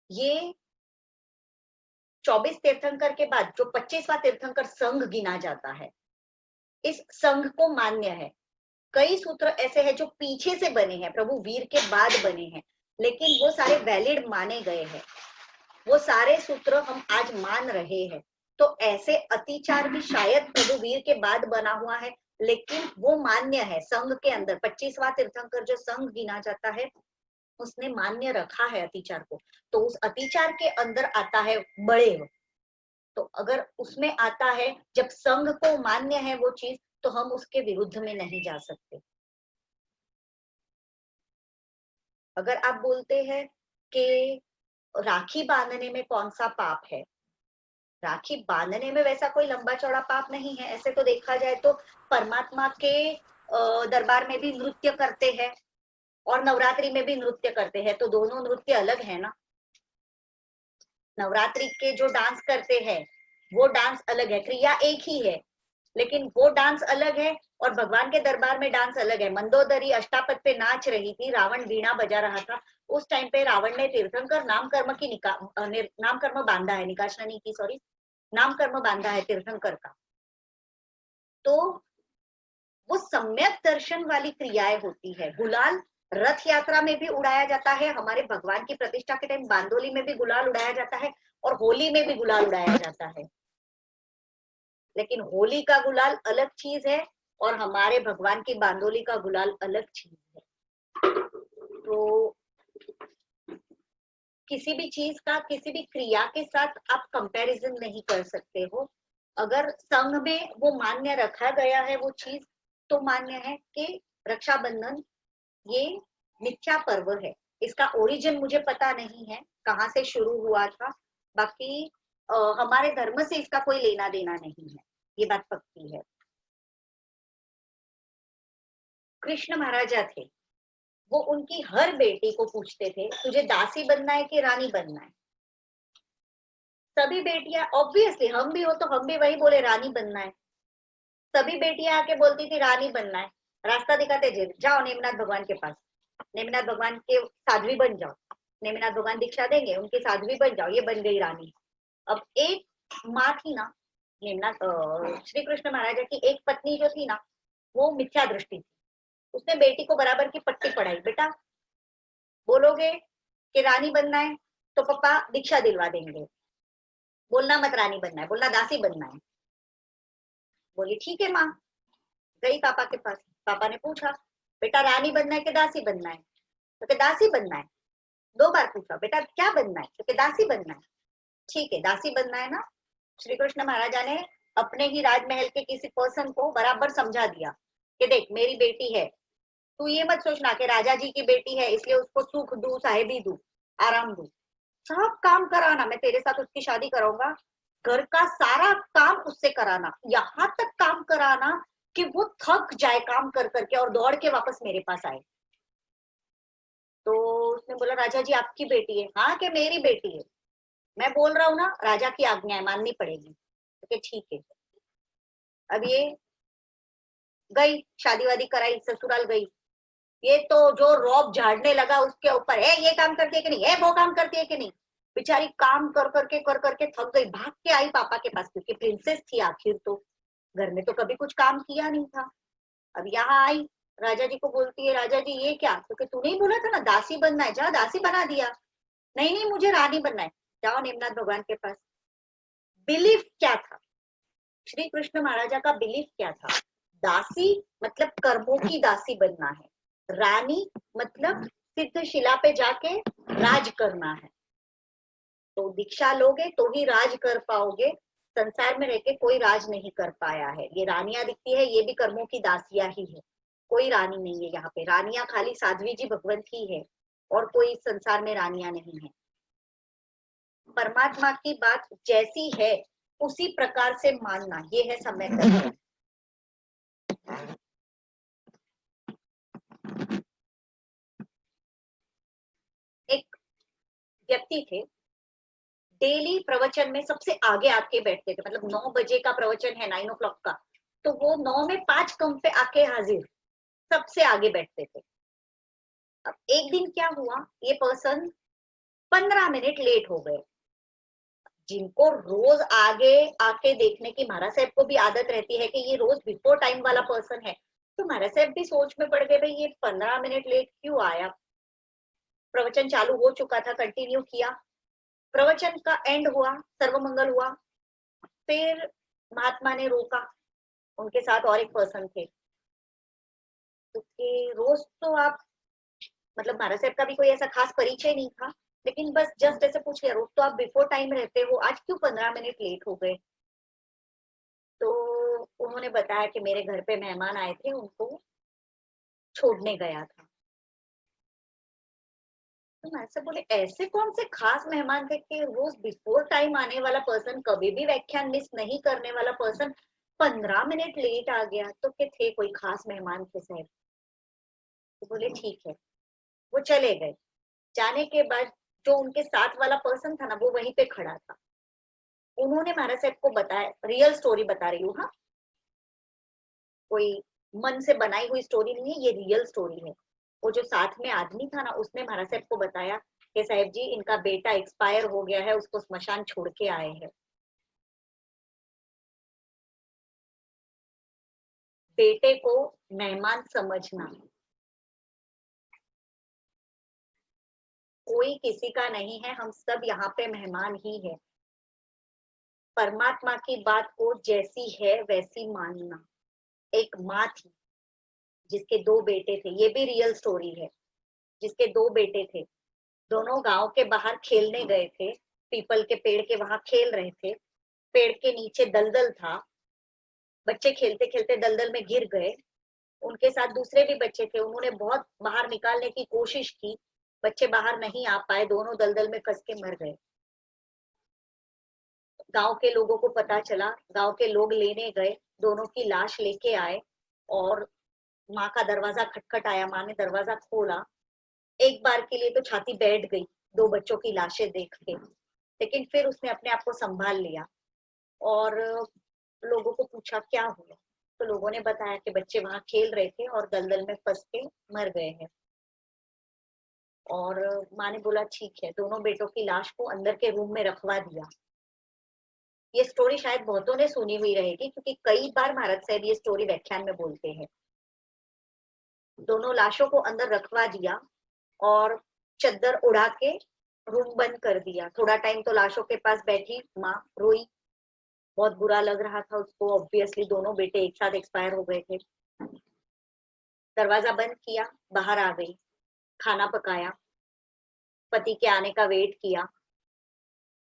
ये 24 तीर्थंकर के बाद जो 25वां तीर्थंकर संघ गिना जाता है, इस संघ को मान्य है। कई सूत्र ऐसे हैं जो पीछे से बने हैं, प्रभु वीर के बाद बने हैं, लेकिन वो सारे वैलिड माने गए हैं। वो सारे सूत्र हम आज मान रहे हैं। तो ऐसे अतिचार भी शायद प्रभु वीर के बाद बना हुआ है, लेकिन वो मान्य है संघ के अंदर। 25वां तीर्थंकर जो संघ गिना जाता है उसने मान्य रखा है अतिचार को। तो उस अतिचार के अंदर आता है बड़े। तो अगर उसमें आता है, जब संघ को मान्य है वो चीज, तो हम उसके विरुद्ध में नहीं जा सकते। अगर आप बोलते हैं कि राखी बांधने में कौन सा पाप है, राखी बांधने में वैसा कोई लंबा चौड़ा पाप नहीं है। ऐसे तो देखा जाए तो परमात्मा के दरबार में भी नृत्य करते हैं और नवरात्रि में भी नृत्य करते हैं, तो दोनों नृत्य अलग है ना। नवरात्रि के जो डांस करते हैं वो डांस अलग है, क्रिया एक ही है, लेकिन वो डांस अलग है और भगवान के दरबार में डांस अलग है। मंदोदरी अष्टापद पे नाच रही थी, रावण वीणा बजा रहा था। उस टाइम पे रावण ने तीर्थंकर नाम कर्म बांधा है, निकाशना नहीं की, सॉरी, नाम कर्म बांधा है तीर्थंकर का। तो वो सम्यक दर्शन वाली क्रियाएं होती है। गुलाल रथ यात्रा में भी उड़ाया जाता है, हमारे भगवान की प्रतिष्ठा के टाइम बांदोली में भी गुलाल उड़ाया जाता है और होली में भी गुलाल उड़ाया जाता है। लेकिन होली का गुलाल अलग चीज है और हमारे भगवान की बांदोली का गुलाल अलग चीज है। तो किसी भी चीज का किसी भी क्रिया के साथ आप कंपैरिजन नहीं कर सकते हो। अगर संघ में वो मान्य रखा गया है वो चीज, तो मान्य है कि रक्षाबंधन ये मिथ्या पर्व है। इसका ओरिजिन मुझे पता नहीं है कहाँ से शुरू हुआ था, बाकी हमारे धर्म से इसका कोई लेना देना नहीं है, ये बात पक्की है। कृष्ण महाराजा थे, वो उनकी हर बेटी को पूछते थे तुझे दासी बनना है कि रानी बनना है। सभी बेटियां, ऑब्वियसली हम भी हो तो हम भी वही बोले रानी बनना है। सभी बेटियां आके बोलती थी रानी बनना है। रास्ता दिखाते थे, जाओ नेमिनाथ भगवान के पास, नेमिनाथ भगवान के साध्वी बन जाओ, नेमिनाथ भगवान दीक्षा देंगे, उनकी साध्वी बन जाओ, ये बन गई रानी। अब एक माँ थी ना, नेमिनाथ श्री कृष्ण महाराजा की एक पत्नी जो थी ना, वो मिथ्या दृष्टि थी। उसने बेटी को बराबर की पट्टी पढ़ाई, बेटा बोलोगे कि रानी बनना है तो पापा दीक्षा दिलवा देंगे, बोलना मत रानी बनना है, बोलना दासी बनना है। बोली ठीक है माँ। गई पापा के पास, पापा ने पूछा बेटा रानी बनना है कि दासी बनना है, तो कि दासी बनना है। 2 बार पूछा बेटा क्या बनना है, तो कि दासी बनना है। ठीक है दासी बनना है ना। श्री कृष्ण महाराजा ने अपने ही राजमहल के किसी पर्सन को बराबर समझा दिया कि देख मेरी बेटी है, तू ये मत सोचना कि राजा जी की बेटी है इसलिए उसको सुख दू, साहेबी दू, आराम दू, सब काम कराना, मैं तेरे साथ उसकी शादी कराऊंगा, घर का सारा काम उससे कराना, यहाँ तक काम कराना कि वो थक जाए काम कर करके और दौड़ के वापस मेरे पास आए। तो उसने बोला राजा जी आपकी बेटी है। हाँ कि मेरी बेटी है, मैं बोल रहा हूँ ना राजा की आज्ञा है, माननी पड़ेगी। तो ठीक है। अब ये गई, शादी वादी कराई, ससुराल गई। ये तो जो रौब झाड़ने लगा उसके ऊपर, है ये काम करती है कि नहीं, है वो काम करती है कि नहीं। बेचारी काम कर करके थक गई, भाग के आई पापा के पास, क्योंकि प्रिंसेस थी आखिर, तो घर में तो कभी कुछ काम किया नहीं था। अब यहाँ आई, राजा जी को बोलती है राजा जी ये क्या, क्योंकि तूने ही बोला था ना दासी बनना है, जा दासी बना दिया। नहीं नहीं मुझे रानी बनना है। जाओ नेमनाथ भगवान के पास। बिलीफ क्या था, श्री कृष्ण महाराजा का बिलीफ क्या था, दासी मतलब कर्मों की दासी बनना है, रानी मतलब सिद्ध शिला पे जाके राज करना है। तो दीक्षा लोगे तो ही राज कर पाओगे, संसार में रहके कोई राज नहीं कर पाया है। ये रानियां दिखती है ये भी कर्मों की दासियां ही है, कोई रानी नहीं है यहाँ पे, रानियां खाली साध्वी जी भगवंत ही है और कोई संसार में रानियां नहीं है। परमात्मा की बात जैसी है उसी प्रकार से मानना, ये है सम्यक दर्शन। एक व्यक्ति थे, डेली प्रवचन में सबसे आगे आके बैठते थे, मतलब 9 बजे का प्रवचन है, 9 o'clock का, तो वो 9 में 5 कम पे आके हाजिर, सबसे आगे बैठते थे। अब एक दिन क्या हुआ, ये पर्सन 15 मिनट लेट हो गए। जिनको रोज आगे आके देखने की महाराज साहब को भी आदत रहती है कि ये रोज बिफोर टाइम वाला पर्सन है, तो महाराज साहब भी सोच में पड़ गए, भाई ये 15 मिनट लेट क्यों आया। प्रवचन चालू हो चुका था, कंटिन्यू किया, प्रवचन का एंड हुआ, सर्वमंगल हुआ, फिर महात्मा ने रोका, उनके साथ और एक पर्सन थे, तो कि रोज तो आप, मतलब महाराज साहब का भी कोई ऐसा खास परिचय नहीं था, लेकिन बस जस्ट ऐसे पूछ लिया, रोज तो आप बिफोर टाइम रहते हो, आज क्यों 15 मिनट लेट हो गए। तो उन्होंने बताया कि मेरे घर पे मेहमान आए थे, उनको छोड़ने गया था। तो मैं ऐसे बोले, ऐसे कौन से खास मेहमान थे कि रोज बिफोर टाइम आने वाला पर्सन, कभी भी व्याख्यान मिस नहीं करने वाला पर्सन 15 मिनट लेट आ गया, तो के थे कोई खास मेहमान थे साहब। तो बोले ठीक है, वो चले गए। जाने के बाद जो उनके साथ वाला पर्सन था ना, वो वहीं पे खड़ा था। उन्होंने महाराज साहब को बताया, रियल स्टोरी बता रही हूँ, हाँ, कोई मन से बनाई हुई स्टोरी नहीं है, ये रियल स्टोरी है। वो जो साथ में आदमी था ना, उसने महाराज साहब को बताया कि साहब जी, इनका बेटा एक्सपायर हो गया है, उसको स्मशान छोड़ के आए हैं। बेटे को मेहमान समझना, कोई किसी का नहीं है, हम सब यहाँ पे मेहमान ही है। परमात्मा की बात को जैसी है वैसी मानना। एक माँ थी जिसके 2 बेटे थे, ये भी रियल स्टोरी है, जिसके 2 बेटे थे, दोनों गांव के बाहर खेलने गए थे, पीपल के पेड़ के वहां खेल रहे थे, पेड़ के नीचे दलदल था, बच्चे खेलते खेलते दलदल में गिर गए, उनके साथ दूसरे भी बच्चे थे, उन्होंने बहुत बाहर निकालने की कोशिश की, बच्चे बाहर नहीं आ पाए, दोनों दलदल में फंस के मर गए। गांव के लोगों को पता चला, गांव के लोग लेने गए, दोनों की लाश लेके आए और माँ का दरवाजा खटखटाया, माँ ने दरवाजा खोला, एक बार के लिए तो छाती बैठ गई 2 बच्चों की लाशें देख के, लेकिन फिर उसने अपने आप को संभाल लिया और लोगों को पूछा क्या हुआ, तो लोगों ने बताया कि बच्चे वहां खेल रहे थे और दलदल में फंस के मर गए हैं। और माँ ने बोला ठीक है, दोनों बेटों की लाश को अंदर के रूम में रखवा दिया। ये स्टोरी शायद बहुतों ने सुनी हुई रहेगी, क्योंकि कई बार महाराज साहब ये स्टोरी व्याख्यान में बोलते हैं। दोनों लाशों को अंदर रखवा दिया और चद्दर उड़ा के रूम बंद कर दिया। थोड़ा टाइम तो लाशों के पास बैठी माँ, रोई, बहुत बुरा लग रहा था उसको, ऑब्वियसली दोनों बेटे एक साथ एक्सपायर हो गए थे। दरवाजा बंद किया, बाहर आ गई, खाना पकाया, पति के आने का वेट किया।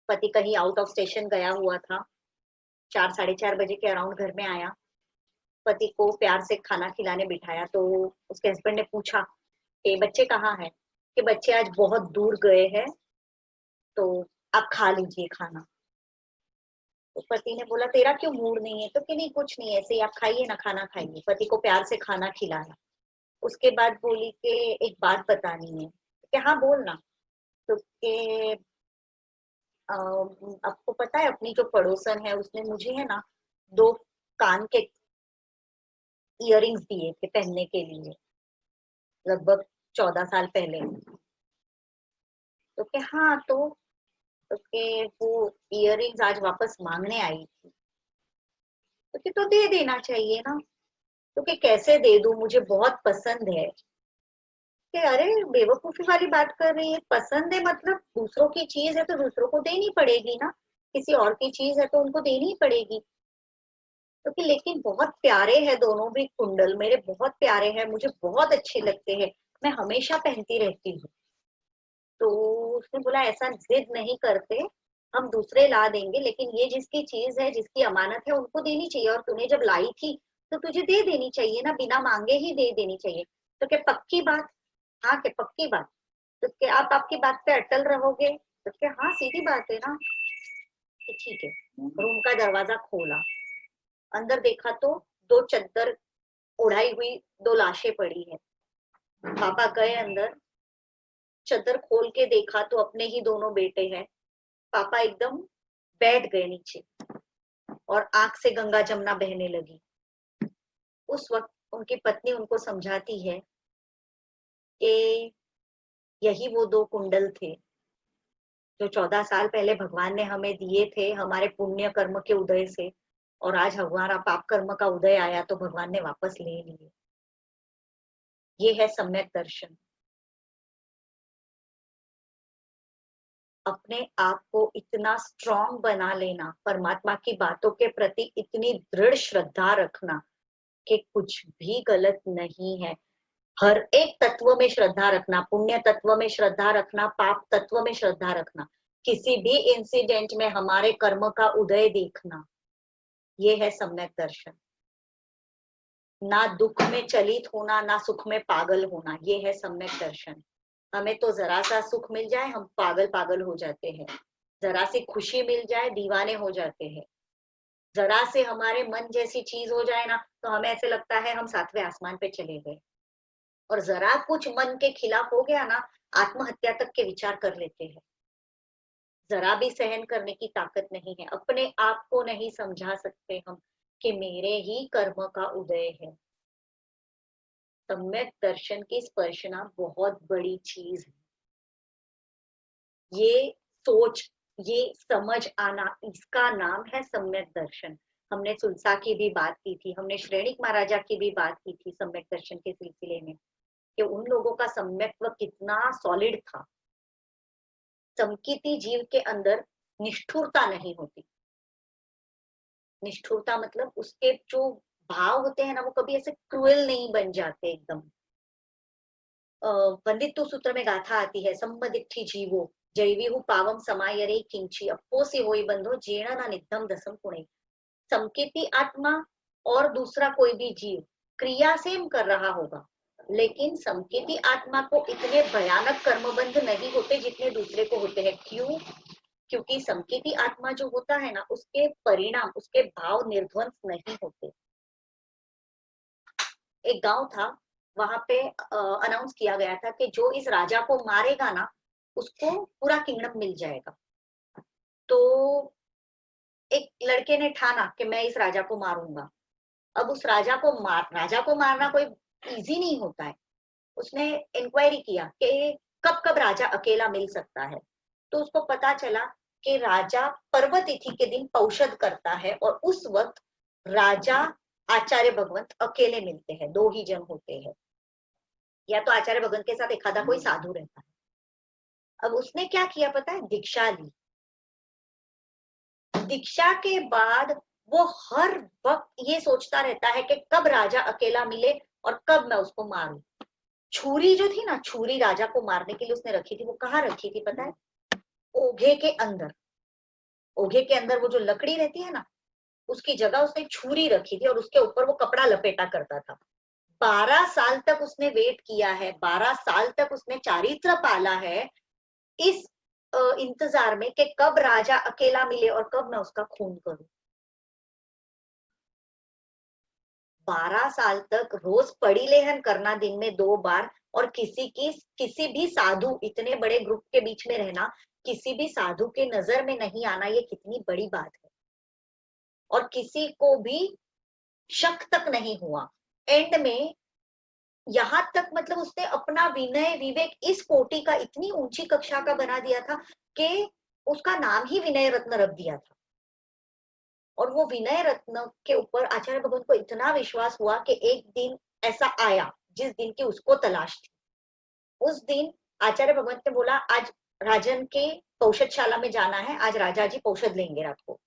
पति कहीं आउट ऑफ स्टेशन गया हुआ था, 4 साढ़े 4 बजे के अराउंड घर में आया, पति को प्यार से खाना खिलाने बिठाया, तो उसके हस्बैंड ने पूछा कि बच्चे कहाँ हैं, कि बच्चे आज बहुत दूर गए हैं, तो आप खा लीजिए खाना। तो पति ने बोला तेरा क्यों मूड नहीं है, तो कि नहीं कुछ नहीं, ऐसे ही आप खाइए ना, खाना खाइए। पति को प्यार से खाना खिलाया। उसके बाद बोली कि एक बात बतानी है, कि हाँ बोलना। तो कि आपको पता है अपनी जो पड़ोसन है उसने मुझे है ना 2 कान के इयररिंग्स दिए थे पहनने के लिए, लगभग 14 साल पहले। तो कि हाँ, तो कि वो इयररिंग्स आज वापस मांगने आई थी, तो कि तो दे देना चाहिए ना। तो कि कैसे दे दूं, मुझे बहुत पसंद है। कि अरे बेवकूफी वाली बात कर रही है, पसंद है मतलब दूसरों की चीज है तो दूसरों को देनी पड़ेगी ना, किसी और की चीज है तो उनको देनी ही पड़ेगी। तो कि लेकिन बहुत प्यारे हैं दोनों भी कुंडल, मेरे बहुत प्यारे हैं, मुझे बहुत अच्छे लगते हैं, मैं हमेशा पहनती रहती हूँ। तो उसने बोला ऐसा जिद नहीं करते, हम दूसरे ला देंगे, लेकिन ये जिसकी चीज है, जिसकी अमानत है, उनको देनी चाहिए, और तूने जब लाई थी तो तुझे दे देनी चाहिए ना, बिना मांगे ही दे देनी चाहिए। तो क्या पक्की बात? हाँ क्या पक्की बात? तो क्या आप आपकी बात पे अटल रहोगे? तो क्या हाँ सीधी बात है ना कि ठीक है। रूम का दरवाजा खोला, अंदर देखा तो 2 चद्दर उड़ाई हुई 2 लाशें पड़ी है। पापा गए अंदर, चद्दर खोल के देखा तो अपने ही दोनों बेटे हैं। पापा एकदम बैठ गए नीचे और आंख से गंगा जमुना बहने लगी। उस वक्त उनकी पत्नी उनको समझाती है कि यही वो 2 कुंडल थे जो 14 साल पहले भगवान ने हमें दिए थे हमारे पुण्य कर्म के उदय से, और आज हमारा पाप कर्म का उदय आया तो भगवान ने वापस ले लिए। ये है सम्यक दर्शन। अपने आप को इतना स्ट्रांग बना लेना, परमात्मा की बातों के प्रति इतनी दृढ़ श्रद्धा रखना कि कुछ भी गलत नहीं है। हर एक तत्व में श्रद्धा रखना, पुण्य तत्व में श्रद्धा रखना, पाप तत्व में श्रद्धा रखना, किसी भी इंसिडेंट में हमारे कर्म का उदय देखना, ये है सम्यक दर्शन। ना दुख में चलित होना, ना सुख में पागल होना, ये है सम्यक दर्शन। हमें तो जरा सा सुख मिल जाए हम पागल पागल हो जाते हैं, जरा सी खुशी मिल जाए दीवाने हो जाते हैं, जरा से हमारे मन जैसी चीज हो जाए ना तो हमें ऐसे लगता है हम 7वें आसमान पे चले गए, और जरा कुछ मन के खिलाफ हो गया ना आत्महत्या तक के विचार कर लेते हैं। जरा भी सहन करने की ताकत नहीं है, अपने आप को नहीं समझा सकते हम कि मेरे ही कर्म का उदय है। सम्यक दर्शन की स्पर्शना बहुत बड़ी चीज है। ये सोच, ये समझ आना, इसका नाम है सम्यक दर्शन। हमने सुलसा की भी बात की थी, हमने श्रेणिक महाराजा की भी बात की थी सम्यक दर्शन के सिलसिले में कि उन लोगों का सम्यक्त्व कितना सॉलिड था। समकिती जीव के अंदर निष्ठुरता नहीं होती। निष्ठुरता मतलब उसके जो भाव होते हैं ना वो कभी ऐसे क्रूएल नहीं बन जाते एकदम। वंदित्व सूत्र में गाथा आती है, सम्मदिट्ठी जीवो जैवीहु पावम समायरे किंची अप्पोसी होई बंधो जीर्ण ना निद्धम दसम पुणे। समकेती आत्मा और दूसरा कोई भी जीव क्रिया सेम कर रहा होगा, लेकिन समकेती आत्मा को इतने भयानक कर्मबंध नहीं होते जितने दूसरे को होते हैं। क्यों? क्योंकि समकेती आत्मा जो होता है ना उसके परिणाम, उसके भाव निर्ध्वंस नहीं होते। एक गांव था, वहां पे अनाउंस किया गया था कि जो इस राजा को मारेगा ना उसको पूरा किंगडम मिल जाएगा। तो एक लड़के ने ठाना कि मैं इस राजा को मारूंगा। अब उस राजा को मारना कोई इजी नहीं होता है। उसने इंक्वायरी किया कि कब कब राजा अकेला मिल सकता है। तो उसको पता चला कि राजा पर्व तिथि के दिन पौषद करता है और उस वक्त राजा आचार्य भगवंत अकेले मिलते हैं, 2 ही जन होते हैं, या तो आचार्य भगवंत के साथ एखादा कोई साधु रहता है। अब उसने क्या किया पता है? दीक्षा ली। दीक्षा के बाद वो हर वक्त ये सोचता रहता है कि कब राजा अकेला मिले और कब मैं उसको मारूं। छुरी जो थी ना, छुरी राजा को मारने के लिए उसने रखी थी, वो कहाँ रखी थी पता है? ओघे के अंदर। ओघे के अंदर वो जो लकड़ी रहती है ना उसकी जगह उसने छुरी रखी थी और उसके ऊपर वो कपड़ा लपेटा करता था। 12 साल तक उसने वेट किया है, 12 साल तक उसने चारित्र पाला है इस इंतजार में कि कब राजा अकेला मिले और कब मैं उसका खून करूं। 12 साल तक रोज पड़ी लेहन करना, दिन में 2 बार, और किसी भी साधु, इतने बड़े ग्रुप के बीच में रहना, किसी भी साधु के नजर में नहीं आना, ये कितनी बड़ी बात है। और किसी को भी शक तक नहीं हुआ। एंड में यहाँ तक मतलब उसने अपना विनय विवेक इस कोटि का, इतनी ऊंची कक्षा का बना दिया था कि उसका नाम ही विनय रत्न रख दिया था। और वो विनय रत्न के ऊपर आचार्य भगवंत को इतना विश्वास हुआ कि एक दिन ऐसा आया जिस दिन की उसको तलाश थी। उस दिन आचार्य भगवंत ने बोला आज राजन के पौषदशाला में जाना है, आज राजा जी पौषद लेंगे रात को,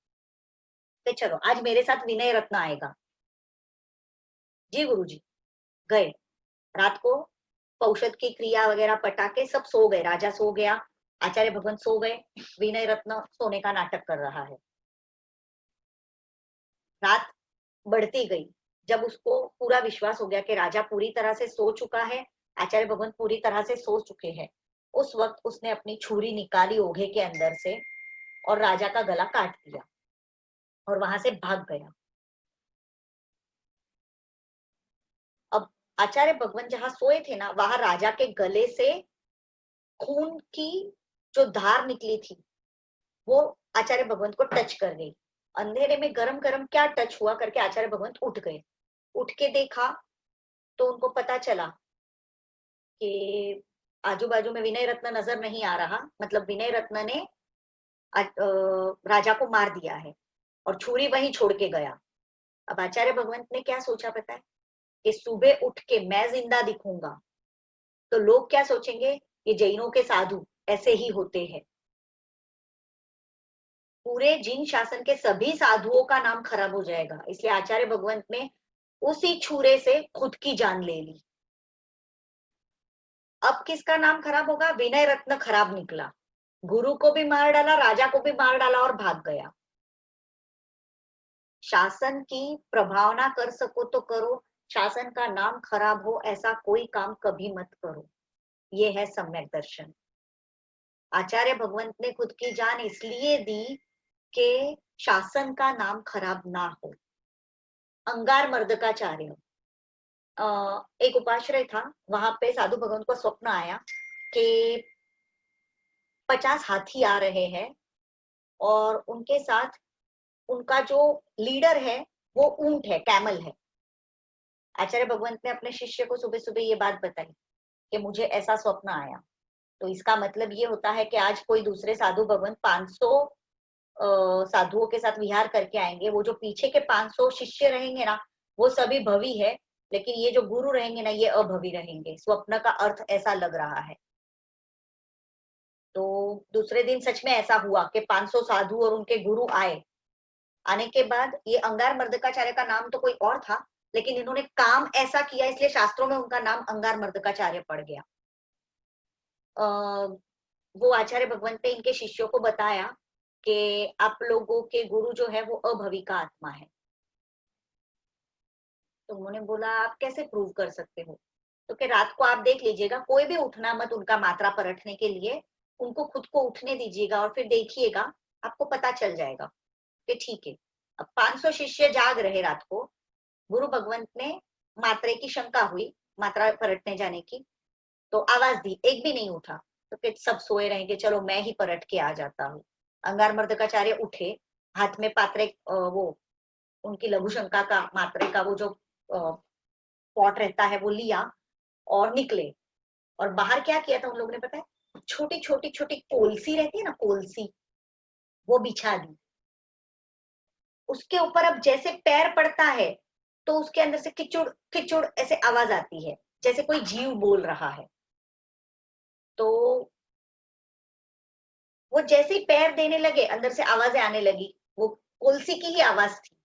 तो चलो आज मेरे साथ विनय रत्न आएगा। जी गुरुजी। गए, रात को पौषद की क्रिया वगैरह पटाके सब सो गए, राजा सो गया, आचार्य भगवंत सो गए, विनय रत्न सोने का नाटक कर रहा है। रात बढ़ती गई, जब उसको पूरा विश्वास हो गया कि राजा पूरी तरह से सो चुका है, आचार्य भगवंत पूरी तरह से सो चुके हैं, उस वक्त उसने अपनी छुरी निकाली ओघे के अंदर से और राजा का गला काट दिया और वहां से भाग गया। अब आचार्य भगवंत जहां सोए थे ना, वहां राजा के गले से खून की जो धार निकली थी वो आचार्य भगवंत को टच कर गई। अंधेरे में गरम गरम क्या टच हुआ करके आचार्य भगवंत उठ गए। उठ के देखा तो उनको पता चला कि आजू बाजू में विनय रत्न नजर नहीं आ रहा, मतलब विनय रत्न ने राजा को मार दिया है और छुरी वहीं छोड़ के गया। अब आचार्य भगवंत ने क्या सोचा पता है कि सुबह उठ के मैं जिंदा दिखूंगा तो लोग क्या सोचेंगे, ये जैनों के साधु ऐसे ही होते हैं। पूरे जिन शासन के सभी साधुओं का नाम खराब हो जाएगा, इसलिए आचार्य भगवंत ने उसी छुरे से खुद की जान ले ली। अब किसका नाम खराब होगा? विनय रत्न खराब निकला, गुरु को भी मार डाला, राजा को भी मार डाला और भाग गया। शासन की प्रभावना कर सको तो करो, शासन का नाम खराब हो ऐसा कोई काम कभी मत करो। ये है सम्यक दर्शन। आचार्य भगवंत ने खुद की जान इसलिए दी कि शासन का नाम खराब ना हो। अंगार मर्दकाचार्य एक उपाश्रय था, वहां पे साधु भगवंत को स्वप्न आया कि 50 हाथी आ रहे हैं और उनके साथ उनका जो लीडर है वो ऊंट है, कैमल है। आचार्य भगवंत ने अपने शिष्य को सुबह सुबह ये बात बताई कि मुझे ऐसा स्वप्न आया। तो इसका मतलब ये होता है कि आज कोई दूसरे साधु भगवंत 500 साधुओं के साथ विहार करके आएंगे। वो जो पीछे के 500 शिष्य रहेंगे ना, वो सभी भवी है, लेकिन ये जो गुरु रहेंगे ना, ये अभवी रहेंगे। स्वप्न का अर्थ ऐसा लग रहा है। तो दूसरे दिन सच में ऐसा हुआ कि 500 साधु और उनके गुरु आए। आने के बाद ये अंगार मर्दकाचार्य का नाम तो कोई और था, लेकिन इन्होंने काम ऐसा किया इसलिए शास्त्रों में उनका नाम अंगार मर्दकाचार्य पड़ गया। वो आचार्य भगवंत ने इनके शिष्यों को बताया कि आप लोगों के गुरु जो है वो अभवी का आत्मा है। तो उन्होंने बोला आप कैसे प्रूव कर सकते हो? तो कि रात को आप देख लीजिएगा, कोई भी उठना मत उनका मात्रा परखने के लिए, उनको खुद को उठने दीजिएगा और फिर देखिएगा, आपको पता चल जाएगा कि ठीक है। अब 500 शिष्य जाग रहे रात को, गुरु भगवंत ने मात्रे की शंका हुई, मात्रा परटने जाने की, तो आवाज दी, एक भी नहीं उठा। तो फिर सब सोए रहेंगे, चलो मैं ही परट के आ जाता हूँ। अंगार मर्दकाचार्य उठे, हाथ में पात्रे वो उनकी लघु शंका का मात्रे का वो जो पॉट रहता है वो लिया और निकले। और बाहर क्या किया था उन लोगों ने पता है? छोटी छोटी छोटी कोलसी रहती है ना, कोलसी, वो बिछा दी। उसके ऊपर अब जैसे पैर पड़ता है तो उसके अंदर से खिचुड़ खिचुड़ ऐसे आवाज आती है, जैसे कोई जीव बोल रहा है। तो वो जैसे ही पैर देने लगे, अंदर से आवाजें आने लगी। वो कोलसी की ही आवाज थी,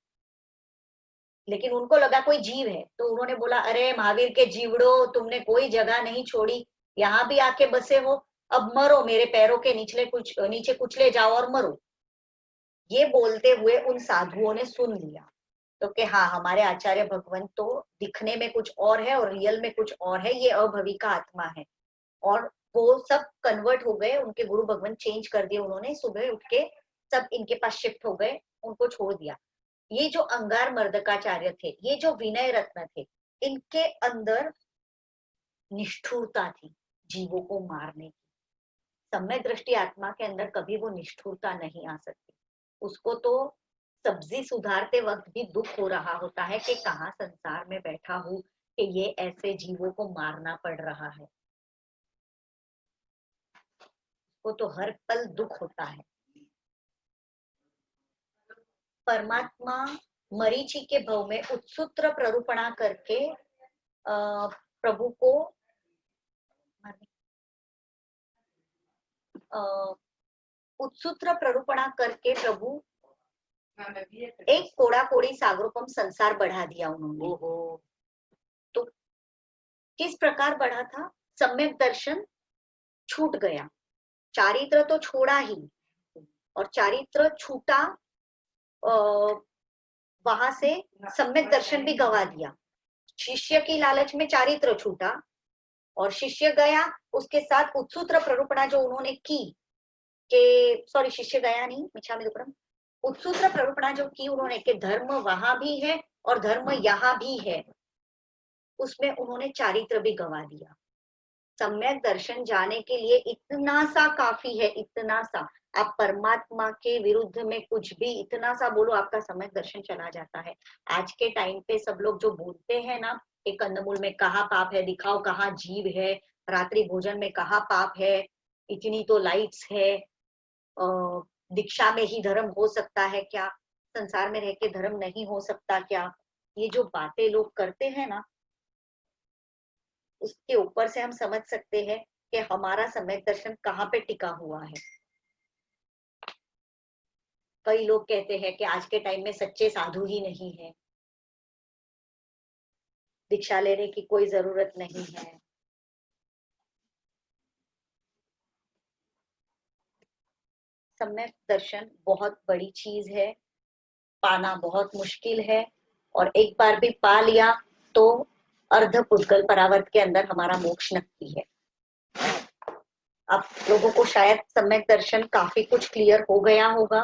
लेकिन उनको लगा कोई जीव है। तो उन्होंने बोला, अरे महावीर के जीवड़ो, तुमने कोई जगह नहीं छोड़ी, यहाँ भी आके बसे हो, अब मरो, मेरे पैरों के नीचे कुचले जाओ और मरो। ये बोलते हुए उन साधुओं ने सुन लिया। तो कि हाँ, हमारे आचार्य भगवंत तो दिखने में कुछ और है और रियल में कुछ और है, ये अभवी का आत्मा है। और वो सब कन्वर्ट हो गए, उनके गुरु भगवंत चेंज कर दिए उन्होंने। सुबह उठ के सब इनके पास शिफ्ट हो गए, उनको छोड़ दिया। ये जो अंगार मर्दकाचार्य थे, ये जो विनय रत्न थे, इनके अंदर निष्ठुरता थी जीवों को मारने की। सम्यक दृष्टि आत्मा के अंदर कभी वो निष्ठुरता नहीं आ सकती। उसको तो सब्जी सुधारते वक्त भी दुख हो रहा होता है कि कहाँ संसार में बैठा हूँ कि ये ऐसे जीवों को मारना पड़ रहा है। वो तो हर पल दुख होता है। परमात्मा मरीचि के भव में उत्सूत्र प्ररूपणा करके प्रभु को उत्सूत्र प्ररूपणा करके प्रभु एक कोड़ा कोड़ी सागरोपम संसार बढ़ा दिया उन्होंने। तो किस प्रकार बढ़ा था? सम्यक दर्शन छूट गया, चारित्र तो छोड़ा ही, और चारित्र छूटा वहां से सम्यक दर्शन भी गवा दिया। शिष्य की लालच में चारित्र छूटा और शिष्य गया, उसके साथ उत्सूत्र प्ररूपणा जो उन्होंने की के सॉरी शिष्य गया नहीं, मिच्छामि दुक्कडम, उत्सूत्र प्ररूपणा जो की उन्होंने कि धर्म वहां भी है और धर्म यहाँ भी है, उसमें उन्होंने चारित्र भी गवा दिया। सम्यक दर्शन जाने के लिए इतना सा काफी है, इतना सा। आप परमात्मा के विरुद्ध में कुछ भी इतना सा बोलो, आपका सम्यक दर्शन चला जाता है। आज के टाइम पे सब लोग जो बोलते हैं ना, एक कंदमूल में कहाँ पाप है, दिखाओ कहाँ जीव है, रात्रि भोजन में कहाँ पाप है, इतनी तो लाइट्स है, दीक्षा में ही धर्म हो सकता है क्या, संसार में रह के धर्म नहीं हो सकता क्या, ये जो बातें लोग करते हैं ना, उसके ऊपर से हम समझ सकते हैं कि हमारा सम्यक दर्शन कहाँ पे टिका हुआ है। कई लोग कहते हैं कि आज के टाइम में सच्चे साधु ही नहीं है, दीक्षा लेने की कोई जरूरत नहीं है। सम्यक दर्शन बहुत बड़ी चीज है, पाना बहुत मुश्किल है, और एक बार भी पा लिया तो अर्ध पुद्गल परावर्त के अंदर हमारा मोक्ष नक्की है। आप लोगों को शायद सम्यक दर्शन काफी कुछ क्लियर हो गया होगा।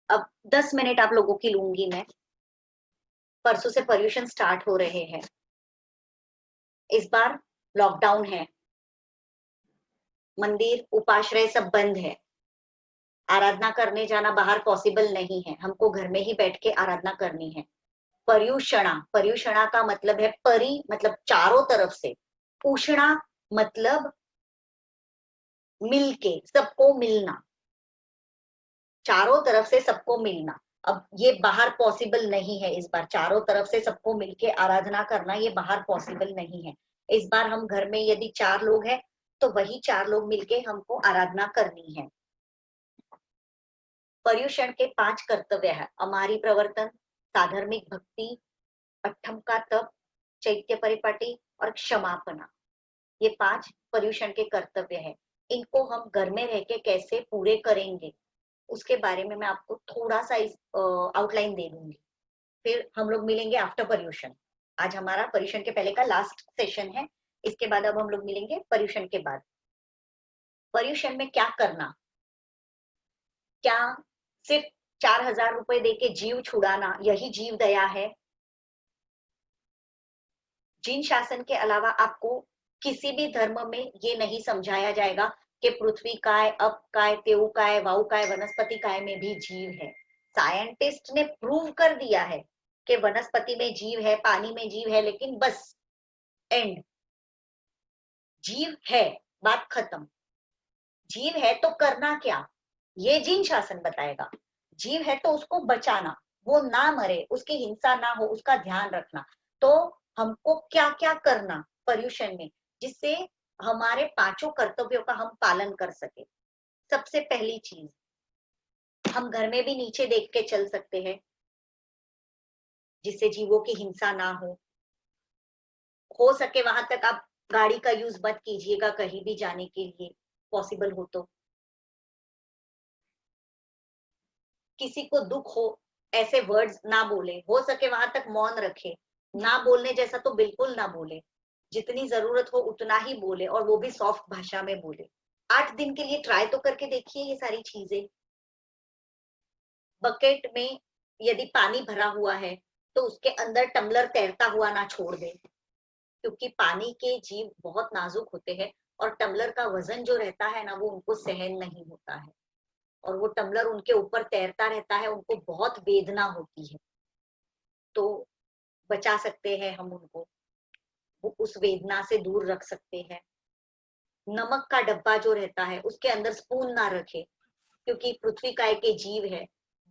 अब 10 मिनट आप लोगों की लूंगी मैं। परसों से पर्यूषण स्टार्ट हो रहे हैं। इस बार लॉकडाउन है, मंदिर उपाश्रय सब बंद है, आराधना करने जाना बाहर पॉसिबल नहीं है, हमको घर में ही बैठ के आराधना करनी है। पर्यूषणा, पर्यूषणा का मतलब है परि मतलब चारों तरफ से, उषणा मतलब मिलके, सबको मिलना, चारों तरफ से सबको मिलना। अब ये बाहर पॉसिबल नहीं है, इस बार चारों तरफ से सबको मिलके आराधना करना ये बाहर पॉसिबल नहीं है। इस बार हम घर में यदि 4 लोग हैं तो वही 4 लोग मिलके हमको आराधना करनी है। पर्यूषण के 5 कर्तव्य है, अमारी प्रवर्तन, साधर्मिक भक्ति, अट्ठम का तप, चैत्य परिपाटी और क्षमापना, ये 5 पर्यूषण के कर्तव्य है। इनको हम घर में रह के कैसे पूरे करेंगे उसके बारे में मैं आपको थोड़ा सा आउटलाइन दे दूंगी। फिर हम लोग मिलेंगे आफ्टर पर्यूषण। आज हमारा पर्यूषण के पहले का लास्ट सेशन है, इसके बाद अब हम लोग मिलेंगे पर्यूषण के बाद। पर्यूषण में क्या करना, क्या सिर्फ 4000 रुपए देके जीव छुड़ाना यही जीव दया है? जिन शासन के अलावा आपको किसी भी धर्म में ये नहीं समझाया जाएगा कि पृथ्वी काय, अप काय, तेऊ काय, वायु काय, वनस्पति काय में भी जीव है। साइंटिस्ट ने प्रूव कर दिया है कि वनस्पति में जीव है, पानी में जीव है, लेकिन बस एंड, जीव है, बात खत्म। जीव है तो करना क्या, ये जीन शासन बताएगा। जीव है तो उसको बचाना, वो ना मरे, उसकी हिंसा ना हो, उसका ध्यान रखना। तो हमको क्या क्या करना पर्यूषण में जिससे हमारे 5 कर्तव्यों का हम पालन कर सके। सबसे पहली चीज, हम घर में भी नीचे देख के चल सकते हैं जिससे जीवों की हिंसा ना हो सके वहां तक आप गाड़ी का यूज मत कीजिएगा कहीं भी जाने के लिए, पॉसिबल हो तो। किसी को दुख हो ऐसे वर्ड्स ना बोले, हो सके वहां तक मौन रखे, ना बोलने जैसा तो बिल्कुल ना बोले, जितनी जरूरत हो उतना ही बोले और वो भी सॉफ्ट भाषा में बोले। 8 दिन के लिए ट्राई तो करके देखिए ये सारी चीजें। बकेट में यदि पानी भरा हुआ है तो उसके अंदर टम्बलर तैरता हुआ ना छोड़ दे, क्योंकि पानी के जीव बहुत नाजुक होते हैं और टम्बलर का वजन जो रहता है ना वो उनको सहन नहीं होता है, और वो टम्बलर उनके ऊपर तैरता रहता है, उनको बहुत वेदना होती है। तो बचा सकते हैं हम उनको, वो उस वेदना से दूर रख सकते हैं। नमक का डब्बा जो रहता है उसके अंदर स्पून ना रखे, क्योंकि पृथ्वी काय के जीव है,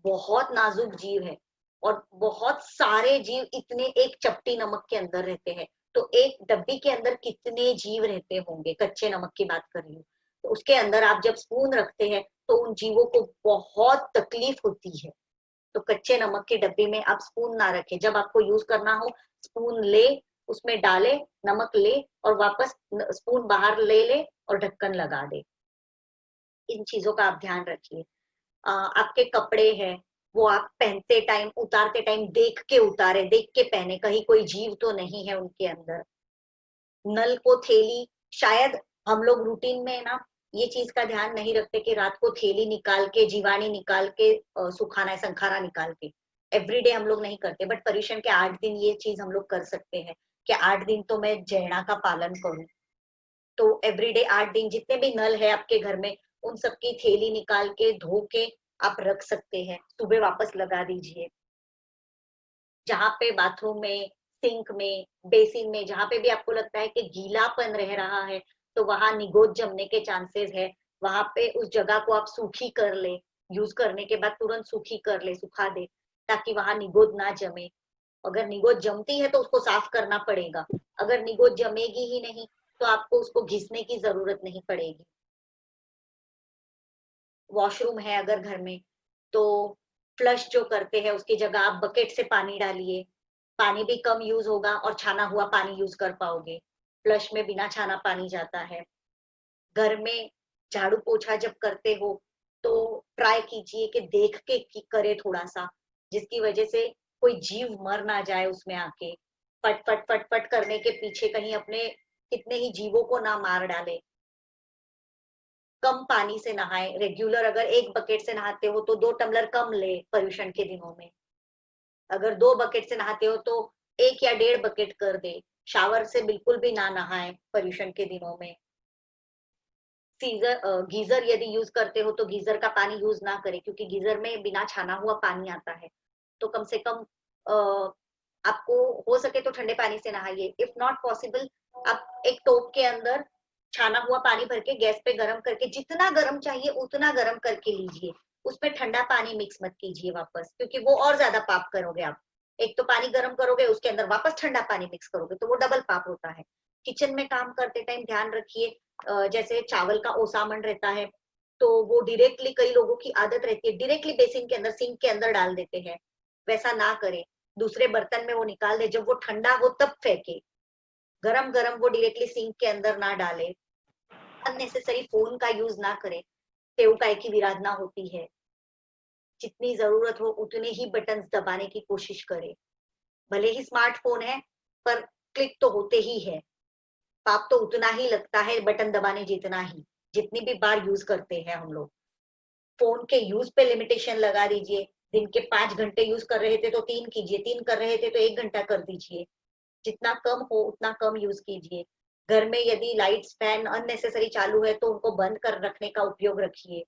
बहुत नाजुक जीव है, और बहुत सारे जीव इतने एक चपटी नमक के अंदर रहते हैं। तो एक डब्बी के अंदर कितने जीव रहते होंगे, कच्चे नमक की बात कर रही हूँ, तो उसके अंदर आप जब स्पून रखते हैं तो उन जीवों को बहुत तकलीफ होती है। तो कच्चे नमक की डब्बी में आप स्पून ना रखें, जब आपको यूज करना हो स्पून ले, उसमें डाले, नमक ले और वापस स्पून बाहर ले और ढक्कन लगा दे। इन चीजों का आप ध्यान रखिए। आपके कपड़े हैं वो आप पहनते टाइम, उतारते टाइम देख के उतारे, देख के पहने, कहीं कोई जीव तो नहीं है उनके अंदर। नल को थैली, शायद हम लोग रूटीन में ना ये चीज का ध्यान नहीं रखते कि रात को थैली निकाल के, जीवाणी निकाल के सुखाना है, संखारा निकाल के। एवरीडे हम लोग नहीं करते, बट पर्यूषण के 8 दिन ये चीज हम लोग कर सकते हैं कि 8 दिन तो मैं जैना का पालन करूं। तो एवरीडे 8 दिन जितने भी नल है आपके घर में, उन सबकी थैली निकाल के धो के आप रख सकते हैं, सुबह वापस लगा दीजिए। जहां पे बाथरूम में, सिंक में, बेसिन में, जहां पे भी आपको लगता है कि गीलापन रह रहा है, तो वहां निगोद जमने के चांसेस है। वहां पे उस जगह को आप सूखी कर ले, यूज करने के बाद तुरंत सूखी कर ले, सुखा दे, ताकि वहां निगोद ना जमे। अगर निगोद जमती है तो उसको साफ करना पड़ेगा, अगर निगोद जमेगी ही नहीं तो आपको उसको घिसने की जरूरत नहीं पड़ेगी। वॉशरूम है अगर घर में, तो फ्लश जो करते हैं उसकी जगह आप बकेट से पानी डालिए, पानी भी कम यूज होगा और छाना हुआ पानी यूज कर पाओगे। फ्लश में बिना छाना पानी जाता है। घर में झाड़ू पोछा जब करते हो तो ट्राई कीजिए कि देख के करे थोड़ा सा, जिसकी वजह से कोई जीव मर ना जाए उसमें आके। फट फट फट फट करने के पीछे कहीं अपने कितने ही जीवों को ना मार डाले। कम पानी से नहाए, रेगुलर अगर 1 बकेट से नहाते हो तो 2 टम्बलर कम ले पर्यूषण के दिनों में। अगर 2 बकेट से नहाते हो तो 1 या 1.5 बकेट कर दे। शावर से बिल्कुल भी ना नहाए पर्यूषण के दिनों में। गीजर यदि यूज करते हो तो गीजर का पानी यूज ना करें, क्योंकि गीजर में बिना छाना हुआ पानी आता है। तो कम से कम आपको हो सके तो ठंडे पानी से नहाइए। इफ नॉट पॉसिबल, आप एक टोप के अंदर छाना हुआ पानी भर के गैस पे गरम करके, जितना गरम चाहिए उतना गरम करके लीजिए। उसमें ठंडा पानी मिक्स मत कीजिए वापस, क्योंकि वो और ज्यादा पाप करोगे आप। एक तो पानी गर्म करोगे, उसके अंदर वापस ठंडा पानी मिक्स करोगे, तो वो डबल पाप होता है। किचन में काम करते टाइम ध्यान रखिए, जैसे चावल का ओसामन रहता है, तो वो डायरेक्टली, कई लोगों की आदत रहती है डायरेक्टली बेसिन के अंदर, सिंक के अंदर डाल देते हैं। वैसा ना करें, दूसरे बर्तन में वो निकाल दे, जब वो ठंडा हो तब फेंके। गरम गरम वो डायरेक्टली सिंक के अंदर ना डाले। अननेसेसरी फोन का यूज ना करें, टेव काय की विराधना होती है। जितनी जरूरत हो उतने ही बटन दबाने की कोशिश करें। भले ही स्मार्टफोन है, पर क्लिक तो होते ही है। पाप तो उतना ही लगता है बटन दबाने जितना ही, जितनी भी बार यूज करते हैं हम लोग। फोन के यूज पे लिमिटेशन लगा दीजिए। दिन के 5 घंटे यूज कर रहे थे तो 3 कीजिए, 3 कर रहे थे तो 1 घंटा कर दीजिए। जितना कम हो उतना कम यूज कीजिए। घर में यदि लाइट्स, फैन अननेसेसरी चालू है तो उनको बंद कर रखने का उपयोग रखिए,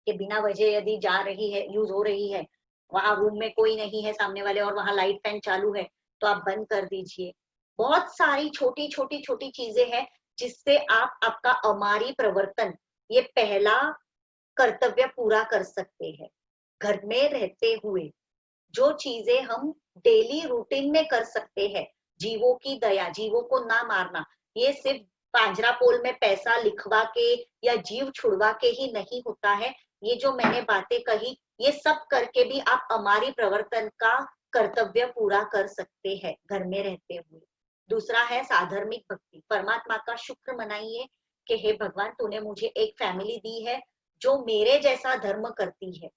कि बिना वजह यदि जा रही है, यूज हो रही है, वहां रूम में कोई नहीं है सामने वाले और वहां लाइट फैन चालू है, तो आप बंद कर दीजिए। बहुत सारी छोटी छोटी छोटी चीजें हैं जिससे आप आपका अमारी प्रवर्तन, ये पहला कर्तव्य पूरा कर सकते हैं। घर में रहते हुए जो चीजें हम डेली रूटीन में कर सकते हैं, जीवों की दया, जीवों को ना मारना, ये सिर्फ पांजरापोल में पैसा लिखवा के या जीव छुड़वा के ही नहीं होता है। ये जो मैंने बातें कही, ये सब करके भी आप हमारी प्रवर्तन का कर्तव्य पूरा कर सकते हैं घर में रहते हुए। दूसरा है साधर्मिक भक्ति। परमात्मा का शुक्र मनाइए कि हे भगवान, तूने मुझे एक फैमिली दी है जो मेरे जैसा धर्म करती है।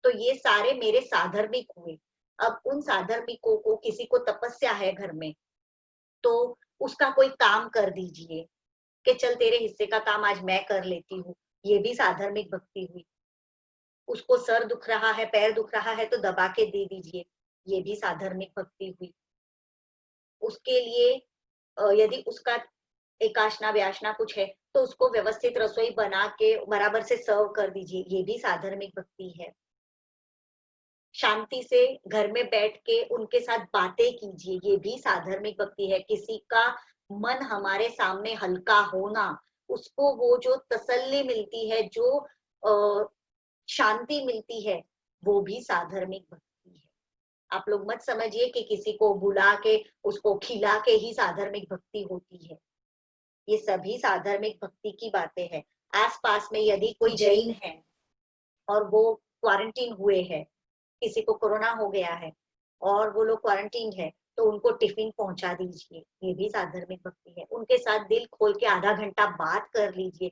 तो ये सारे मेरे साधर्मिक हुए। अब उन साधर्मिकों को, किसी को तपस्या है घर में, तो उसका कोई काम कर दीजिए कि चल तेरे हिस्से का काम आज मैं कर लेती हूँ। ये भी साधर्मिक भक्ति हुई। उसको सर दुख रहा है, पैर दुख रहा है, तो दबा के दे दीजिए, ये भी साधर्मिक भक्ति हुई। उसके लिए यदि उसका एकाशना व्याशना कुछ है तो उसको व्यवस्थित रसोई बना के बराबर से सर्व कर दीजिए, ये भी साधर्मिक भक्ति है। शांति से घर में बैठ के उनके साथ बातें कीजिए, ये भी साधर्मिक भक्ति है। किसी का मन हमारे सामने हल्का होना, उसको वो जो तसल्ली मिलती है, जो शांति मिलती है, वो भी साधर्मिक भक्ति है। आप लोग मत समझिए कि किसी को बुला के उसको खिला के ही साधर्मिक भक्ति होती है। ये सभी साधर्मिक भक्ति की बातें हैं। आसपास में यदि कोई जैन है और वो क्वारंटीन हुए हैं, किसी को कोरोना हो गया है और वो लोग क्वारंटीन है, तो उनको टिफिन पहुंचा दीजिए, ये भी साधर्मिक भक्ति है। उनके साथ दिल खोल के आधा घंटा बात कर लीजिए।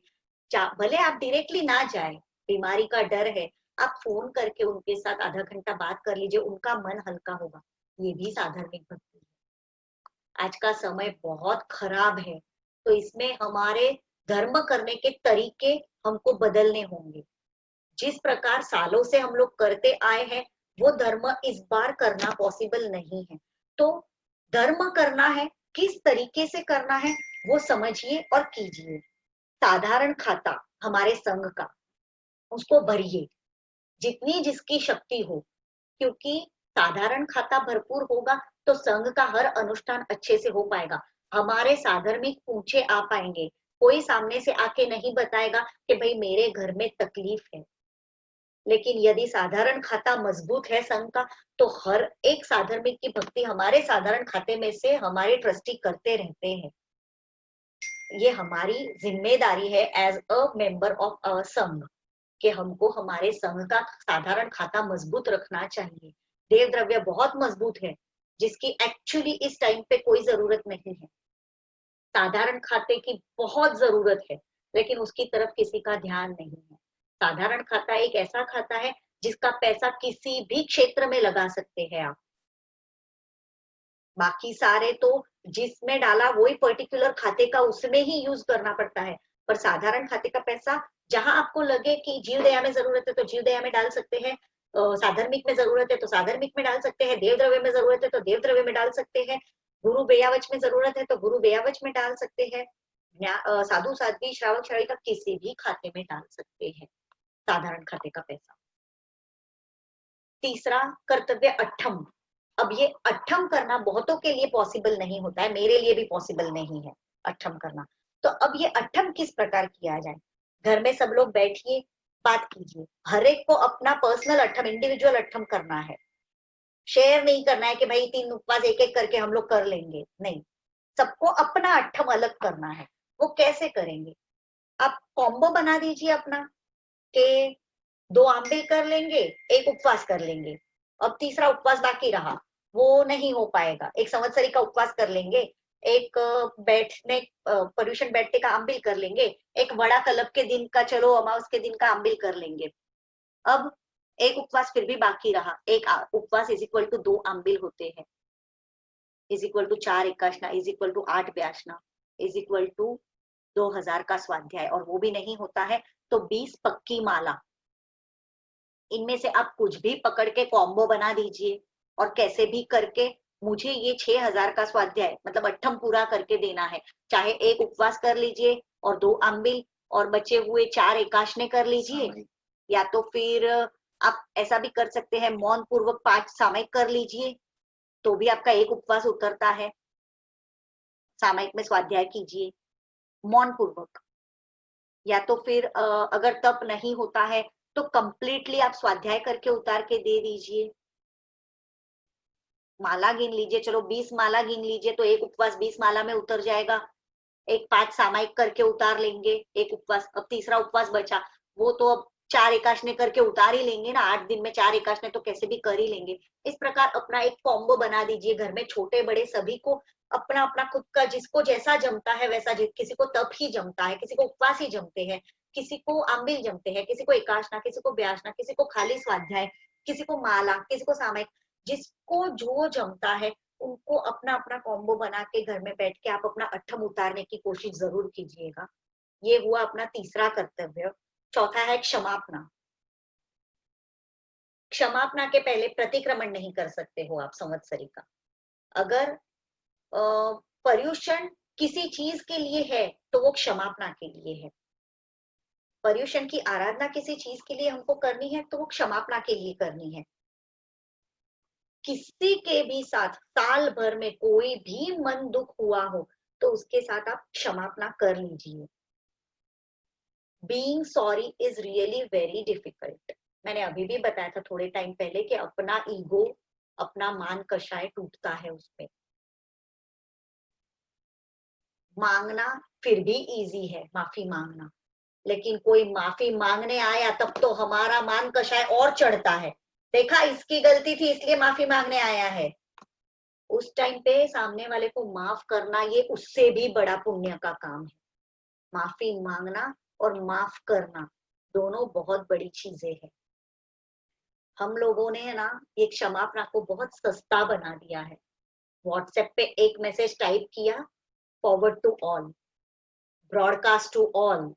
भले आप डायरेक्टली ना जाए, बीमारी का डर है, आप फोन करके उनके साथ आधा घंटा बात कर लीजिए, उनका मन हल्का होगा। ये भी साधार्मिक भक्ति है। आज का समय बहुत खराब है, तो इसमें हमारे धर्म करने के तरीके हमको बदलने होंगे। जिस प्रकार सालों से हम लोग करते आए हैं, वो धर्म इस बार करना पॉसिबल नहीं है। तो धर्म करना है, किस तरीके से करना है वो समझिए और कीजिए। साधारण खाता हमारे संघ का, उसको भरिए जितनी जिसकी शक्ति हो, क्योंकि साधारण खाता भरपूर होगा तो संघ का हर अनुष्ठान अच्छे से हो पाएगा। हमारे साधर्मिक ऊंचे आ पाएंगे। कोई सामने से आके नहीं बताएगा कि भाई मेरे घर में तकलीफ है। लेकिन यदि साधारण खाता मजबूत है संघ का, तो हर एक साधर्मिक की भक्ति हमारे साधारण खाते में से हमारे ट्रस्टी करते रहते हैं। ये हमारी जिम्मेदारी है as a member of a sangh, कि हमको हमारे संघ का साधारण खाता मजबूत रखना चाहिए। देव द्रव्य बहुत मजबूत है, जिसकी एक्चुअली इस टाइम पे कोई जरूरत नहीं है। साधारण खाते की बहुत जरूरत है, लेकिन उसकी तरफ किसी का ध्यान नहीं है। साधारण खाता एक ऐसा खाता है जिसका पैसा किसी भी क्षेत्र में लगा सकते हैं आप। बाकी सारे तो जिसमें डाला वही पर्टिकुलर खाते का उसमें ही यूज करना पड़ता है, पर साधारण खाते का पैसा जहां आपको लगे कि जीव दया में जरूरत है तो जीव दया में डाल सकते हैं, साधर्मिक में जरूरत है तो साधर्मिक में डाल सकते हैं, देव द्रव्य में जरूरत है तो देव द्रव्य में डाल सकते हैं, गुरु बेयावच में जरूरत है तो गुरु बेयावच में डाल सकते हैं, साधु साध्वी श्रावक श्राविका किसी भी खाते में डाल सकते हैं साधारण खाते का पैसा। तीसरा कर्तव्य अट्ठम। अब ये अट्ठम करना बहुतों के लिए पॉसिबल नहीं होता है, मेरे लिए भी पॉसिबल नहीं है अट्ठम करना। तो अब ये अट्ठम किस प्रकार किया जाए? घर में सब लोग बैठिए, बात कीजिए। हर एक को अपना पर्सनल अट्ठम, इंडिविजुअल अट्ठम करना है। शेयर नहीं करना है कि भाई 3 उपवास एक एक करके हम लोग कर लेंगे, नहीं। सबको अपना अट्ठम अलग करना है। वो कैसे करेंगे? आप कॉम्बो बना दीजिए अपना, कि 2 आंबिल कर लेंगे, एक उपवास कर लेंगे। अब तीसरा उपवास बाकी रहा, वो नहीं हो पाएगा। एक संवत्सरी का उपवास कर लेंगे, एक बैठने पर्यूषण बैठने का आंबिल कर लेंगे, एक बड़ा कलब के दिन का, चलो अमावस के दिन का आंबिल कर लेंगे। अब एक उपवास फिर भी बाकी रहा। एक उपवास इज इक्वल टू 2 आंबिल होते हैं, इज इक्वल टू 4 एकाशना, इज इक्वल टू 8 व्यासना, इज इक्वल टू 2000 का स्वाध्याय। और वो भी नहीं होता है तो 20 पक्की माला। इनमें से आप कुछ भी पकड़ के कॉम्बो बना दीजिए, और कैसे भी करके मुझे ये 6000 का स्वाध्याय मतलब अट्ठम पूरा करके देना है। चाहे एक उपवास कर लीजिए और 2 आंबिल, और बचे हुए 4 एकाशने कर लीजिए, या तो फिर आप ऐसा भी कर सकते हैं, मौन पूर्वक 5 सामयिक कर लीजिए, तो भी आपका एक उपवास उतरता है। सामयिक में स्वाध्याय कीजिए मौन पूर्वक, या तो फिर अगर तप नहीं होता है तो कंप्लीटली आप स्वाध्याय करके उतार के दे दीजिए। माला गिन लीजिए, चलो 20 माला गिन लीजिए तो एक उपवास 20 माला में उतर जाएगा। एक 5 सामायिक करके उतार लेंगे एक उपवास। अब तीसरा उपवास बचा, वो तो अब 4 एकाशने करके उतार ही लेंगे ना। 8 दिन में 4 एकाशने तो कैसे भी कर ही लेंगे। इस प्रकार अपना एक कॉम्बो बना दीजिए। घर में छोटे बड़े सभी को अपना अपना खुद का, जिसको जैसा जमता है वैसा। किसी को तप ही जमता है, किसी को उपवास ही जमते हैं, किसी को आंबिल जमते हैं, किसी को एकाशना, किसी को व्यासना, किसी को खाली स्वाध्याय, किसी को माला, किसी को सामयिक। जिसको जो जमता है उनको अपना अपना कॉम्बो बना के घर में बैठ के आप अपना अट्ठम उतारने की कोशिश जरूर कीजिएगा। ये हुआ अपना तीसरा कर्तव्य। चौथा है क्षमापना। क्षमापना के पहले प्रतिक्रमण नहीं कर सकते हो आप संवत्सरी का। अगर पर्युषण किसी चीज के लिए है तो वो क्षमापना के लिए है। पर्युषण की आराधना किसी चीज के लिए हमको करनी है तो वो क्षमापना के लिए करनी है। किसी के भी साथ साल भर में कोई भी मन दुख हुआ हो तो उसके साथ आप क्षमापना कर लीजिए। Being sorry is really very difficult. मैंने अभी भी बताया था थोड़े टाइम पहले कि अपना ईगो, अपना मान कषाय टूटता है उसमें। मांगना फिर भी इजी है, माफी मांगना, लेकिन कोई माफी मांगने आया तब तो हमारा मान कषाय और चढ़ता है। देखा, इसकी गलती थी इसलिए माफी मांगने आया है। उस टाइम पे सामने वाले को माफ करना ये उससे भी बड़ा पुण्य का काम है। माफी मांगना और माफ करना दोनों बहुत बड़ी चीजें हैं। हम लोगों ने है ना ये क्षमापना को बहुत सस्ता बना दिया है। व्हाट्सएप पे एक मैसेज टाइप किया, forward to all, broadcast to all.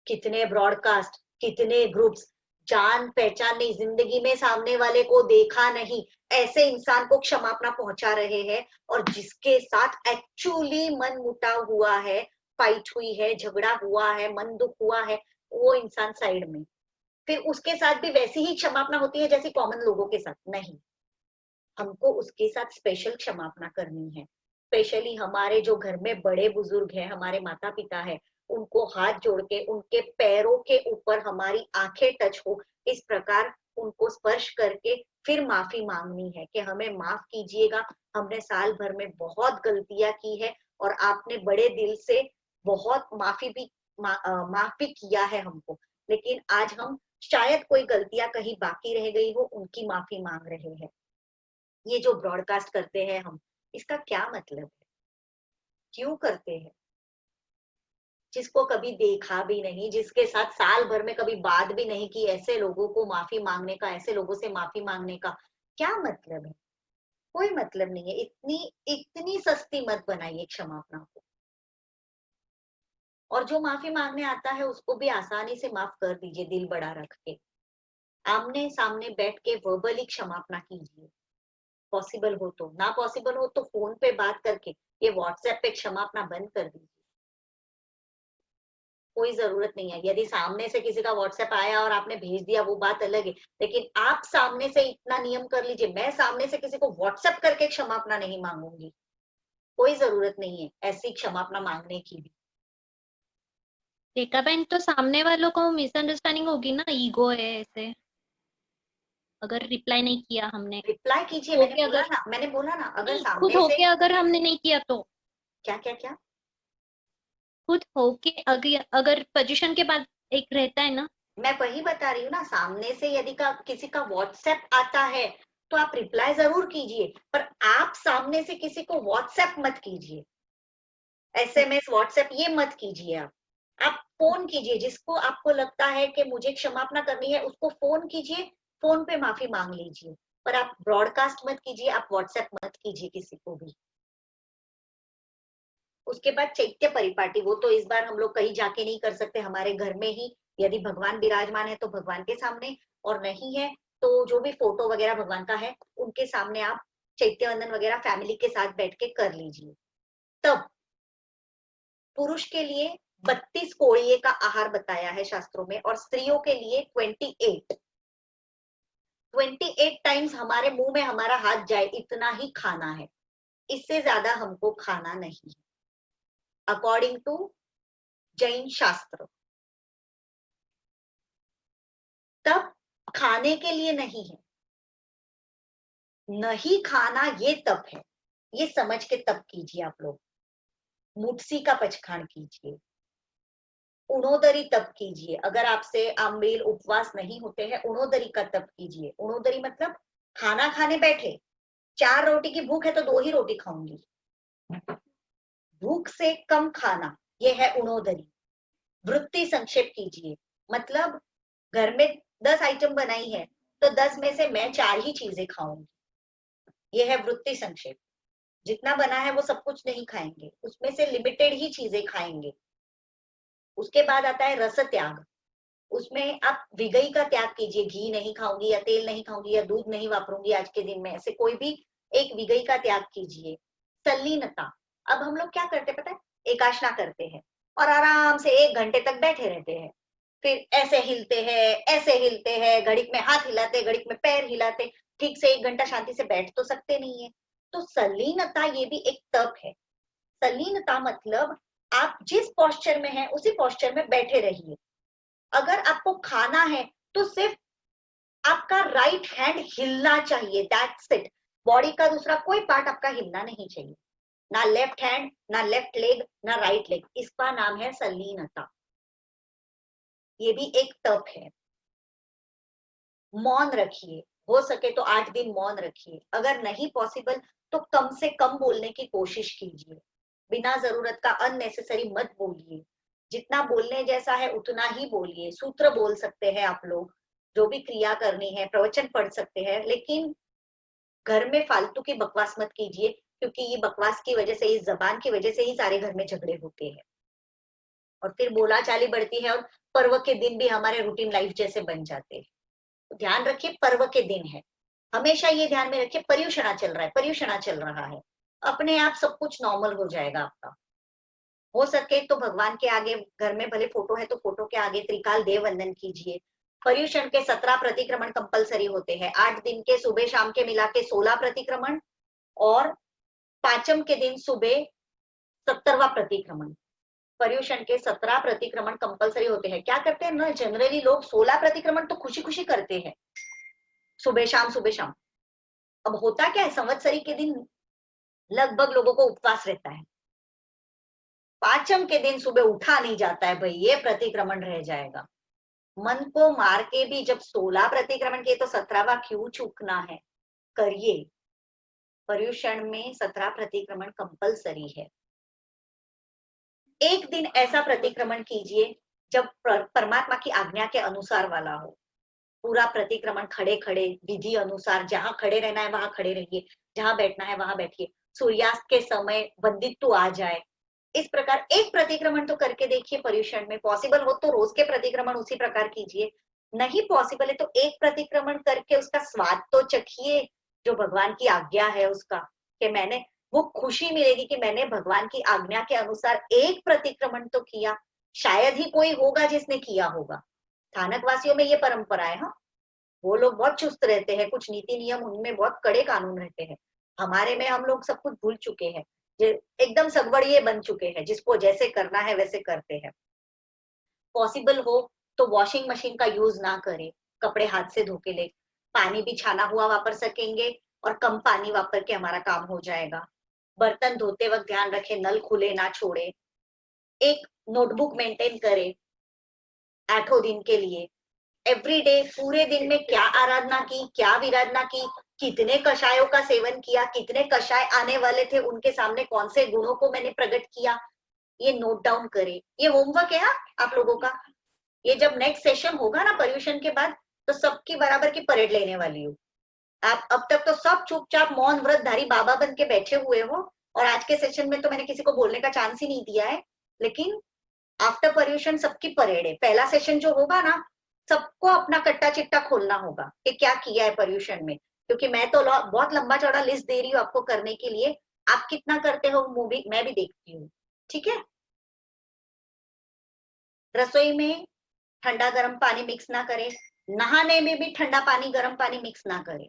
कितने ब्रॉडकास्ट, कितने ग्रुप्स, जान पहचान नहीं, जिंदगी में सामने वाले को देखा नहीं, ऐसे इंसान को क्षमापना पहुंचा रहे हैं। और जिसके साथ एक्चुअली मन मुटाव हुआ है, फाइट हुई है, झगड़ा हुआ है, मन दुख हुआ है, वो इंसान साइड में, फिर उसके साथ भी वैसी ही क्षमापना होती है जैसे कॉमन लोगों के साथ नहीं। हमको उसके साथ स्पेशल क्षमापना करनी है। स्पेशली हमारे जो घर में बड़े बुजुर्ग हैं, हमारे माता पिता है, उनको हाथ जोड़ के उनके पैरों के ऊपर हमारी आंखें टच हो, इस प्रकार उनको स्पर्श करके फिर माफी मांगनी है कि हमें माफ कीजिएगा, हमने साल भर में बहुत गलतियां की है और आपने बड़े दिल से बहुत माफ भी किया है हमको, लेकिन आज हम शायद कोई गलतियां कहीं बाकी रह गई हो, उनकी माफी मांग रहे हैं। ये जो ब्रॉडकास्ट करते हैं हम, इसका क्या मतलब है, क्यों करते हैं? जिसको कभी देखा भी नहीं, जिसके साथ साल भर में कभी बात भी नहीं की, ऐसे लोगों को माफी मांगने का, ऐसे लोगों से माफी मांगने का क्या मतलब है? कोई मतलब नहीं है। इतनी इतनी सस्ती मत बनाइए क्षमापना को। और जो माफी मांगने आता है उसको भी आसानी से माफ कर दीजिए, दिल बड़ा रख के। आमने सामने बैठ के वर्बली क्षमापना कीजिए, पॉसिबल हो तो। ना पॉसिबल हो तो फोन पे बात करके, ये व्हाट्सएप पे क्षमापना बंद कर दीजिए। कोई जरूरत नहीं है। यदि सामने से किसी का व्हाट्सएप आया और आपने भेज दिया, वो बात अलग है, लेकिन आप सामने से इतना नियम कर लीजिए, मैं सामने से किसी को व्हाट्सएप करके क्षमापना नहीं मांगूंगी। कोई जरूरत नहीं है ऐसी क्षमापना मांगने की भी।
रेखा बहन, तो सामने वालों को मिसअंडरस्टैंडिंग होगी ना, ईगो है ऐसे, अगर रिप्लाई नहीं किया हमने,
रिप्लाई कीजिए, मैंने बोला ना, अगर
नहीं, खुद
सामने से
होके अगर हमने नहीं किया तो,
क्या क्या क्या
खुद होके अगर अगर पोजीशन के बाद एक रहता है ना।
मैं वही बता रही हूँ ना, सामने से यदि किसी का व्हाट्सएप आता है तो आप रिप्लाई जरूर कीजिए, पर आप सामने से किसी को व्हाट्सएप मत कीजिए, एसएमएस व्हाट्सएप ये मत कीजिए। आप फोन कीजिए, जिसको आपको लगता है कि मुझे क्षमापना करनी है उसको फोन कीजिए, फोन पे माफी मांग लीजिए, पर आप ब्रॉडकास्ट मत कीजिए, आप व्हाट्सएप मत कीजिए किसी को भी। उसके बाद चैत्य परिपाटी, वो तो इस बार हम लोग कहीं जाके नहीं कर सकते, हमारे घर में ही यदि भगवान विराजमान है तो भगवान के सामने, और नहीं है तो जो भी फोटो वगैरह भगवान का है उनके सामने आप चैत्य वंदन वगैरह फैमिली के साथ बैठ के कर लीजिए। तब पुरुष के लिए 32 कोड़िए का आहार बताया है शास्त्रों में, और स्त्रियों के लिए 28 टाइम्स हमारे मुंह में हमारा हाथ जाए इतना ही खाना है, इससे ज्यादा हमको खाना नहीं है, अकॉर्डिंग टू जैन शास्त्र। तब खाने के लिए नहीं है, नहीं खाना ये तप है, ये समझ के तप कीजिए आप लोग। मुटसी का पचखान कीजिए, उणोदरी तप कीजिए, अगर आपसे आमबेल उपवास नहीं होते हैं, उणोदरी का तप कीजिए। उणोदरी मतलब खाना खाने बैठे, 4 रोटी की भूख है तो 2 ही रोटी खाऊंगी, भूख से कम खाना, ये है उणोदरी। वृत्ति संक्षेप कीजिए, मतलब घर में 10 आइटम बनाई है तो 10 में से मैं 4 ही चीजें खाऊंगी, ये है वृत्ति संक्षेप। जितना बना है वो सब कुछ नहीं खाएंगे, उसमें से लिमिटेड ही चीजें खाएंगे। उसके बाद आता है रस त्याग, उसमें आप विगई का त्याग कीजिए, घी नहीं खाऊंगी या तेल नहीं खाऊंगी या दूध नहीं वापरूंगी आज के दिन में, ऐसे कोई भी एक विगई का त्याग कीजिए। तल्लीनता, अब हम लोग क्या करते पता है, एकाशना करते हैं और आराम से 1 घंटे तक बैठे रहते हैं, फिर ऐसे हिलते हैं, ऐसे हिलते हैं, घड़ीक में हाथ हिलाते, घड़ीक में पैर हिलाते, ठीक से 1 घंटा शांति से बैठ तो सकते नहीं है। तो सलीनता ये भी एक तप है। सलीनता मतलब आप जिस पोस्चर में हैं उसी पोस्चर में बैठे रहिए। अगर आपको खाना है तो सिर्फ आपका राइट हैंड हिलना चाहिए, दैट्स इट। बॉडी का दूसरा कोई पार्ट आपका हिलना नहीं चाहिए, ना लेफ्ट हैंड, ना लेफ्ट लेग, ना राइट लेग, इसका नाम है सलीनता। ये भी एक तप है। मौन रखिए, हो सके तो 8 दिन मौन रखिए, अगर नहीं पॉसिबल तो कम से कम बोलने की कोशिश कीजिए, बिना जरूरत का अननेसेसरी मत बोलिए, जितना बोलने जैसा है उतना ही बोलिए। सूत्र बोल सकते हैं आप लोग, जो भी क्रिया करनी है, प्रवचन पढ़ सकते हैं, लेकिन घर में फालतू की बकवास मत कीजिए, क्योंकि ये बकवास की वजह से, इस जबान की वजह से ही सारे घर में झगड़े होते हैं और फिर बोलाचाली बढ़ती है और पर्व के दिन भी हमारे रूटीन लाइफ जैसे बन जाते हैं। तो ध्यान रखिए, पर्व के दिन है, हमेशा ये ध्यान में रखिए, पर्युषणा चल रहा है, पर्युषणा चल रहा है, अपने आप सब कुछ नॉर्मल हो जाएगा आपका। हो सके तो भगवान के आगे, घर में भले फोटो है तो फोटो के आगे त्रिकाल देव वंदन कीजिए। पर्युषण के 17 प्रतिक्रमण कंपलसरी होते हैं, 8 दिन के सुबह शाम के मिला के 16 प्रतिक्रमण और पांचम के दिन सुबह 17वां प्रतिक्रमण। पर्युषण के 17 प्रतिक्रमण कंपलसरी होते हैं। क्या करते हैं ना, जनरली लोग 16 प्रतिक्रमण तो खुशी खुशी करते हैं, सुबह शाम सुबह शाम। अब होता क्या है, संवत्सरी के दिन लगभग लोगों को उपवास रहता है, पांचम के दिन सुबह उठा नहीं जाता है, भाई ये प्रतिक्रमण रह जाएगा। मन को मार के भी जब 16 प्रतिक्रमण किए तो 17वां क्यों चूकना है, करिए। पर्युषण में 17 प्रतिक्रमण कंपलसरी है। एक दिन ऐसा प्रतिक्रमण कीजिए जब परमात्मा की आज्ञा के अनुसार वाला हो। पूरा प्रतिक्रमण खड़े खड़े विधि अनुसार, जहां खड़े रहना है वहां खड़े रहिए, जहां बैठना है वहां बैठिए, सूर्यास्त के समय बंदित्व आ जाए। इस प्रकार एक प्रतिक्रमण तो करके देखिए पर्युषण में। पॉसिबल हो तो रोज के प्रतिक्रमण उसी प्रकार कीजिए, नहीं पॉसिबल है तो एक प्रतिक्रमण करके उसका स्वाद तो चखिए, जो भगवान की आज्ञा है उसका, कि मैंने, वो खुशी मिलेगी कि मैंने भगवान की आज्ञा के अनुसार एक प्रतिक्रमण तो किया। शायद ही कोई होगा जिसने किया होगा। स्थानक वासियों में ये परंपरा है, हाँ, वो लोग बहुत चुस्त रहते हैं, कुछ नीति नियम उनमें बहुत कड़े कानून रहते हैं। हमारे में हम लोग सब कुछ भूल चुके हैं, एकदम सगवड़िए बन चुके हैं, जिसको जैसे करना है वैसे करते हैं। पॉसिबल हो तो वॉशिंग मशीन का यूज ना करें, कपड़े हाथ से धो के ले, पानी भी छाना हुआ वापर सकेंगे और कम पानी वापर के हमारा काम हो जाएगा। बर्तन धोते वक्त ध्यान रखें, नल खुले ना छोड़े। एक नोटबुक मेंटेन करें 8 दिन के लिए, एवरीडे, पूरे दिन में क्या आराधना की, क्या विराधना की, कितने कषायों का सेवन किया, कितने कषाय आने वाले थे, उनके सामने कौन से गुणों को मैंने प्रकट किया, ये नोट डाउन करें। ये होमवर्क है आप लोगों का। ये जब नेक्स्ट सेशन होगा ना पर्युषण के बाद, तो सबकी बराबर की परेड लेने वाली हूँ। आप अब तक तो सब चुपचाप मौन व्रतधारी बाबा बन के बैठे हुए हो, और आज के सेशन में तो मैंने किसी को बोलने का चांस ही नहीं दिया है, लेकिन आफ्टर पर्युषण सबकी परेड है। पहला सेशन जो होगा ना, सबको अपना कट्टा चिट्टा खोलना होगा कि क्या किया है पर्युषण में, क्योंकि मैं तो बहुत लंबा चौड़ा लिस्ट दे रही हूँ आपको करने के लिए। आप कितना करते हो वो भी मैं भी देखती हूँ, ठीक है। रसोई में ठंडा गर्म पानी मिक्स ना करें, नहाने में भी ठंडा पानी गर्म पानी मिक्स ना करें।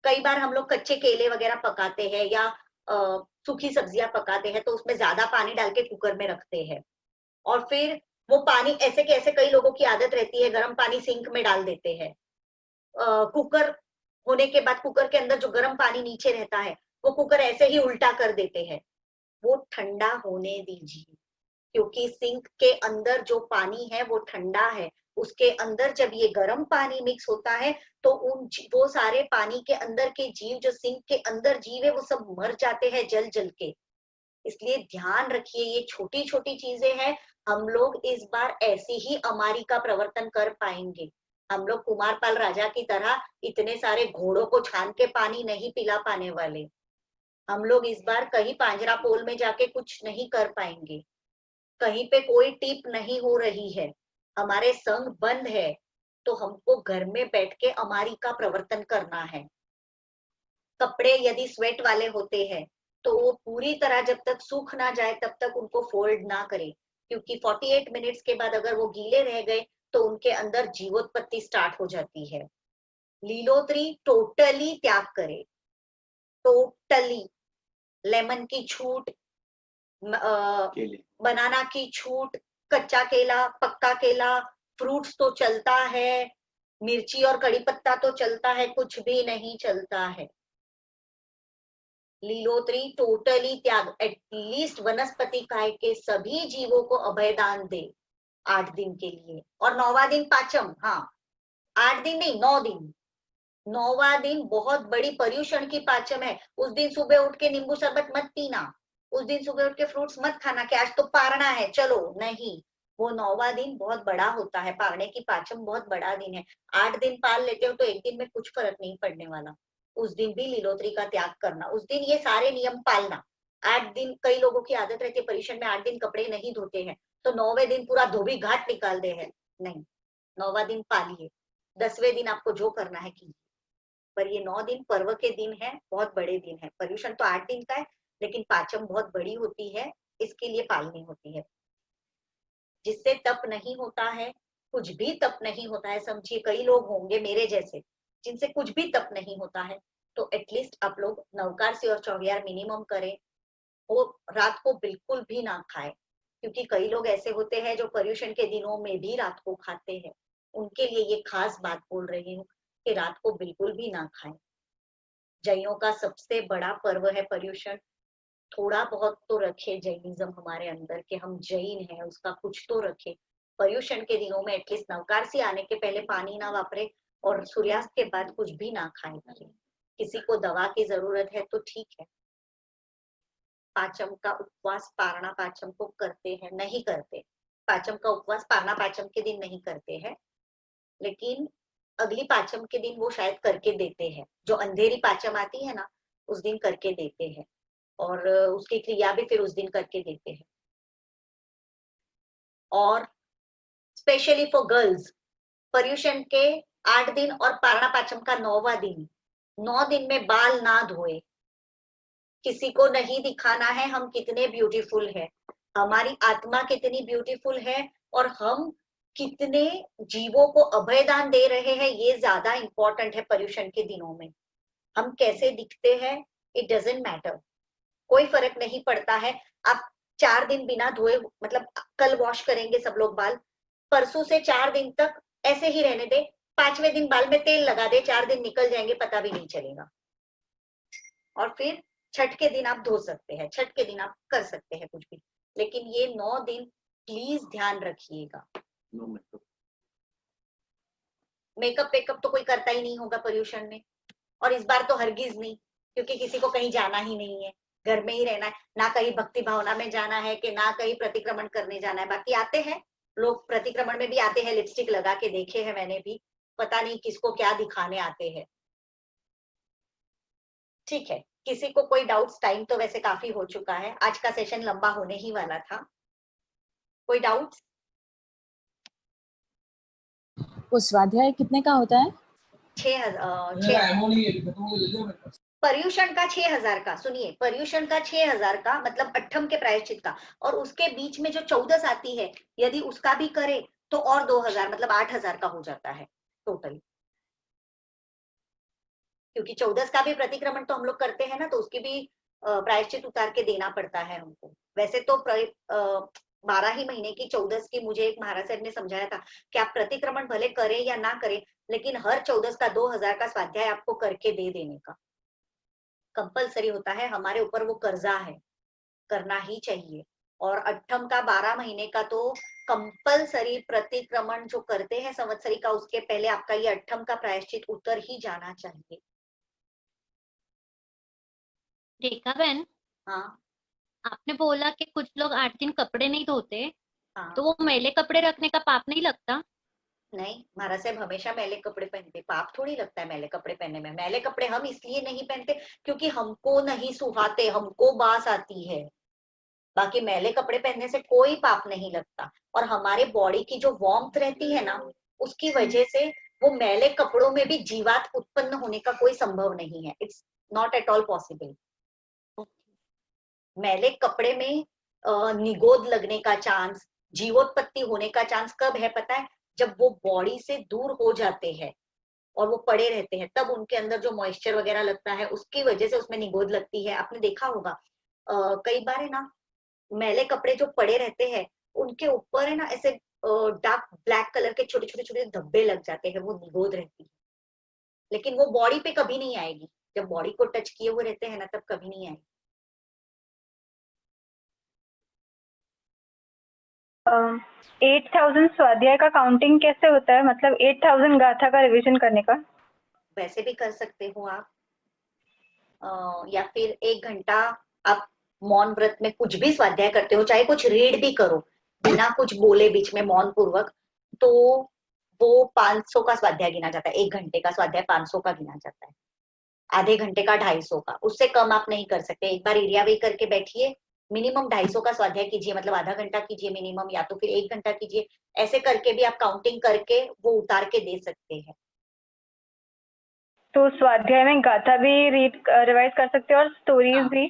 कई बार हम लोग कच्चे केले वगैरह पकाते हैं या सूखी सब्जियां पकाते हैं, तो उसमें ज्यादा पानी डाल के कुकर में रखते हैं, और फिर वो पानी ऐसे के ऐसे, कई लोगों की आदत रहती है गर्म पानी सिंक में डाल देते हैं। कुकर होने के बाद कुकर के अंदर जो गर्म पानी नीचे रहता है वो कुकर ऐसे ही उल्टा कर देते हैं। वो ठंडा होने दीजिए, क्योंकि सिंक के अंदर जो पानी है वो ठंडा है, उसके अंदर जब ये गर्म पानी मिक्स होता है तो वो सारे पानी के अंदर के जीव, जो सिंक के अंदर जीव है, वो सब मर जाते हैं जल जल के। इसलिए ध्यान रखिए, ये छोटी छोटी चीजें हैं। हम लोग इस बार ऐसी ही अमारी का प्रवर्तन कर पाएंगे। हम लोग कुमारपाल राजा की तरह इतने सारे घोड़ों को छान के पानी नहीं पिला पाने वाले। हम लोग इस बार कहीं पांजरा पोल में जाके कुछ नहीं कर पाएंगे, कहीं पे कोई टिप नहीं हो रही है, हमारे संग बंद है, तो हमको घर में बैठ के अमारी का प्रवर्तन करना है। कपड़े यदि स्वेट वाले होते हैं तो वो पूरी तरह जब तक सूख ना जाए तब तक उनको फोल्ड ना करें, क्योंकि 48 मिनट्स के बाद अगर वो गीले रह गए तो उनके अंदर जीवोत्पत्ति स्टार्ट हो जाती है। लीलोतरी टोटली त्याग करे, टोटली। लेमन की छूट, बनाना की छूट, कच्चा केला, पक्का केला, फ्रूट्स तो चलता है, मिर्ची और कड़ी पत्ता तो चलता है, कुछ भी नहीं चलता है। लीलोतरी टोटली त्याग, एटलीस्ट वनस्पति काय के सभी जीवों को अभयदान दे 8 दिन के लिए, और 9वां दिन पाचम। हाँ, 8 दिन नहीं, 9 दिन। 9वां दिन बहुत बड़ी पर्युषण की पाचम है। उस दिन सुबह उठ के नींबू शरबत मत पीना, उस दिन सुबह उठ के फ्रूट्स मत खाना कि आज तो पारना है, चलो नहीं। वो 9वां दिन बहुत बड़ा होता है, पालने की पाचम बहुत बड़ा दिन है। 8 दिन पाल लेते हो तो एक दिन में कुछ फर्क नहीं पड़ने वाला। उस दिन भी लीलोत्री का त्याग करना, उस दिन ये सारे नियम पालना। 8 दिन कई लोगों की आदत रहती है पर्युषण में 8 दिन कपड़े नहीं धोते हैं, तो 9वें दिन पूरा धोबी घाट निकाल दे है, नहीं, 9वां दिन पालिए। 10वें दिन आपको जो करना है कीजिए, पर ये 9 दिन पर्व के दिन है, बहुत बड़े दिन है। पर्युषण तो 8 दिन का है, लेकिन पाचम बहुत बड़ी होती है, इसके लिए पालनी होती है। जिससे तप नहीं होता है, कुछ भी तप नहीं होता है, समझिए कई लोग होंगे मेरे जैसे जिनसे कुछ भी तप नहीं होता है, तो एटलीस्ट आप लोग नवकारसी और चौगियार मिनिमम करें। वो रात को बिल्कुल भी ना खाए, क्योंकि कई लोग ऐसे होते हैं जो पर्युषण के दिनों में भी रात को खाते हैं। उनके लिए ये खास बात बोल रही हूँ कि रात को बिल्कुल भी ना खाएं। जैनों का सबसे बड़ा पर्व है पर्युषण। थोड़ा बहुत तो रखे जैनिज्म हमारे अंदर के हम जैन हैं, उसका कुछ तो रखे। पर्युषण के दिनों में एटलीस्ट नवकारसी आने के पहले पानी ना वापरे और सूर्यास्त के बाद कुछ भी ना खाए। किसी को दवा की जरूरत है तो ठीक है। पाचम का उपवास पारणा पाचम को करते हैं, नहीं करते। पाचम का उपवास पारणा पाचम के दिन नहीं करते हैं, लेकिन अगली पाचम के दिन वो शायद करके देते हैं। जो अंधेरी पाचम आती है ना, उस दिन करके देते हैं, और उसकी क्रिया भी फिर उस दिन करके देते हैं। और स्पेशली फॉर गर्ल्स, पर्युषण के 8 दिन और पारणा पाचम का 9वां दिन, 9 दिन में बाल ना धोए। किसी को नहीं दिखाना है हम कितने ब्यूटीफुल है, हमारी आत्मा कितनी ब्यूटीफुल है, और हम कितने जीवों को अभयदान दे रहे हैं, ये ज्यादा इंपॉर्टेंट है। पर्युषण के दिनों में हम कैसे दिखते हैं, इट डजंट मैटर, कोई फर्क नहीं पड़ता है। आप 4 दिन बिना धोए, मतलब कल वॉश करेंगे सब लोग बाल, परसों से 4 दिन तक ऐसे ही रहने दे, 5वें दिन बाल में तेल लगा दे, 4 दिन निकल जाएंगे पता भी नहीं चलेगा। और फिर छठ के दिन आप धो सकते हैं, छठ के दिन आप कर सकते हैं कुछ भी, लेकिन ये 9 दिन प्लीज ध्यान रखिएगा। मेकअप वेकअप तो कोई करता ही नहीं होगा पर्युषण में, और इस बार तो हरगिज नहीं, क्योंकि किसी को कहीं जाना ही नहीं है, घर में ही रहना है। ना कहीं भक्ति भावना में जाना है कि ना कहीं प्रतिक्रमण करने जाना है। बाकी आते हैं लोग, प्रतिक्रमण में भी आते हैं, लिपस्टिक लगा के देखे हैं मैंने भी, पता नहीं किसको क्या दिखाने आते हैं। ठीक है, किसी को कोई डाउट्स? टाइम तो वैसे काफी हो चुका है, आज का सेशन लंबा होने ही वाला था। कोई डाउट्स?
वो स्वाध्याय कितने का होता है?
6,000 पर्युषण का 6,000 का। सुनिए, पर्युषण का 6,000 का मतलब अट्ठम के प्रायश्चित का, और उसके बीच में जो 14 आती है, यदि उसका भी करे तो और 2,000 मतलब 8,000 का हो जाता है टोटल। क्योंकि 14 का भी प्रतिक्रमण तो हम लोग करते हैं ना, तो उसकी भी प्रायश्चित उतार के देना पड़ता है हमको। वैसे तो 12 ही महीने की 14 की, मुझे एक महाराज साहब ने समझाया था कि आप प्रतिक्रमण भले करें या ना करें, लेकिन हर 14 का 2,000 का स्वाध्याय आपको करके दे देने का कंपलसरी होता है। हमारे ऊपर वो कर्जा है, करना ही चाहिए। और अट्ठम का 12 महीने का तो कंपलसरी प्रतिक्रमण जो करते हैं संवत्सरी का, उसके पहले आपका ये अट्ठम का प्रायश्चित उतर ही जाना चाहिए।
रेखा बहन,
हाँ
आपने बोला कि कुछ लोग 8 दिन कपड़े नहीं धोते,
हाँ।
तो वो मैले कपड़े रखने का पाप नहीं लगता?
नहीं, महाराज साहब हमेशा मैले कपड़े पहनते, पाप थोड़ी लगता है मैले कपड़े पहनने में। मैले कपड़े हम इसलिए नहीं पहनते क्योंकि हमको नहीं सुहाते, हमको बास आती है। बाकी मैले कपड़े पहनने से कोई पाप नहीं लगता। और हमारे बॉडी की जो वार्मथ रहती है ना, उसकी वजह से वो मैले कपड़ों में भी जीवात उत्पन्न होने का कोई संभव नहीं है। It's not at all possible. मैले कपड़े में निगोद लगने का चांस, जीवोत्पत्ति होने का चांस कब है पता है? जब वो बॉडी से दूर हो जाते हैं और वो पड़े रहते हैं, तब उनके अंदर जो मॉइस्चर वगैरह लगता है उसकी वजह से उसमें निगोद लगती है। आपने देखा होगा कई बार है ना, मैले कपड़े जो पड़े रहते हैं उनके ऊपर है ना ऐसे डार्क ब्लैक कलर के छोटे छोटे छोटे धब्बे लग जाते हैं, वो निगोद रहती है। लेकिन वो बॉडी पे कभी नहीं आएगी, जब बॉडी को टच किए हुए रहते हैं ना, तब कभी नहीं आएगी।
8,000 स्वाध्याय का काउंटिंग कैसे होता है? मतलब 8,000 गाथा का रिवीजन करने का?
वैसे भी कर सकते हो आप, या फिर 1 घंटा आप मौन व्रत में कुछ भी स्वाध्याय करते हो, चाहे कुछ रीड भी करो, बिना कुछ बोले बीच में मौन पूर्वक, तो वो 500 का स्वाध्याय गिना जाता है। 1 घंटे का स्वाध्याय 500 का गिना जाता है, आधे घंटे का 250 का, उससे कम आप नहीं कर सकते। एक बार एरिया वे करके बैठिए, मिनिमम 250 का स्वाध्याय कीजिए, मतलब आधा घंटा कीजिए मिनिमम, या तो फिर 1 घंटा कीजिए। ऐसे करके भी आप काउंटिंग करके वो उतार के दे सकते हैं।
तो स्वाध्याय में गाथा भी रिवाइज कर सकते हैं और स्टोरीज
हाँ।
भी?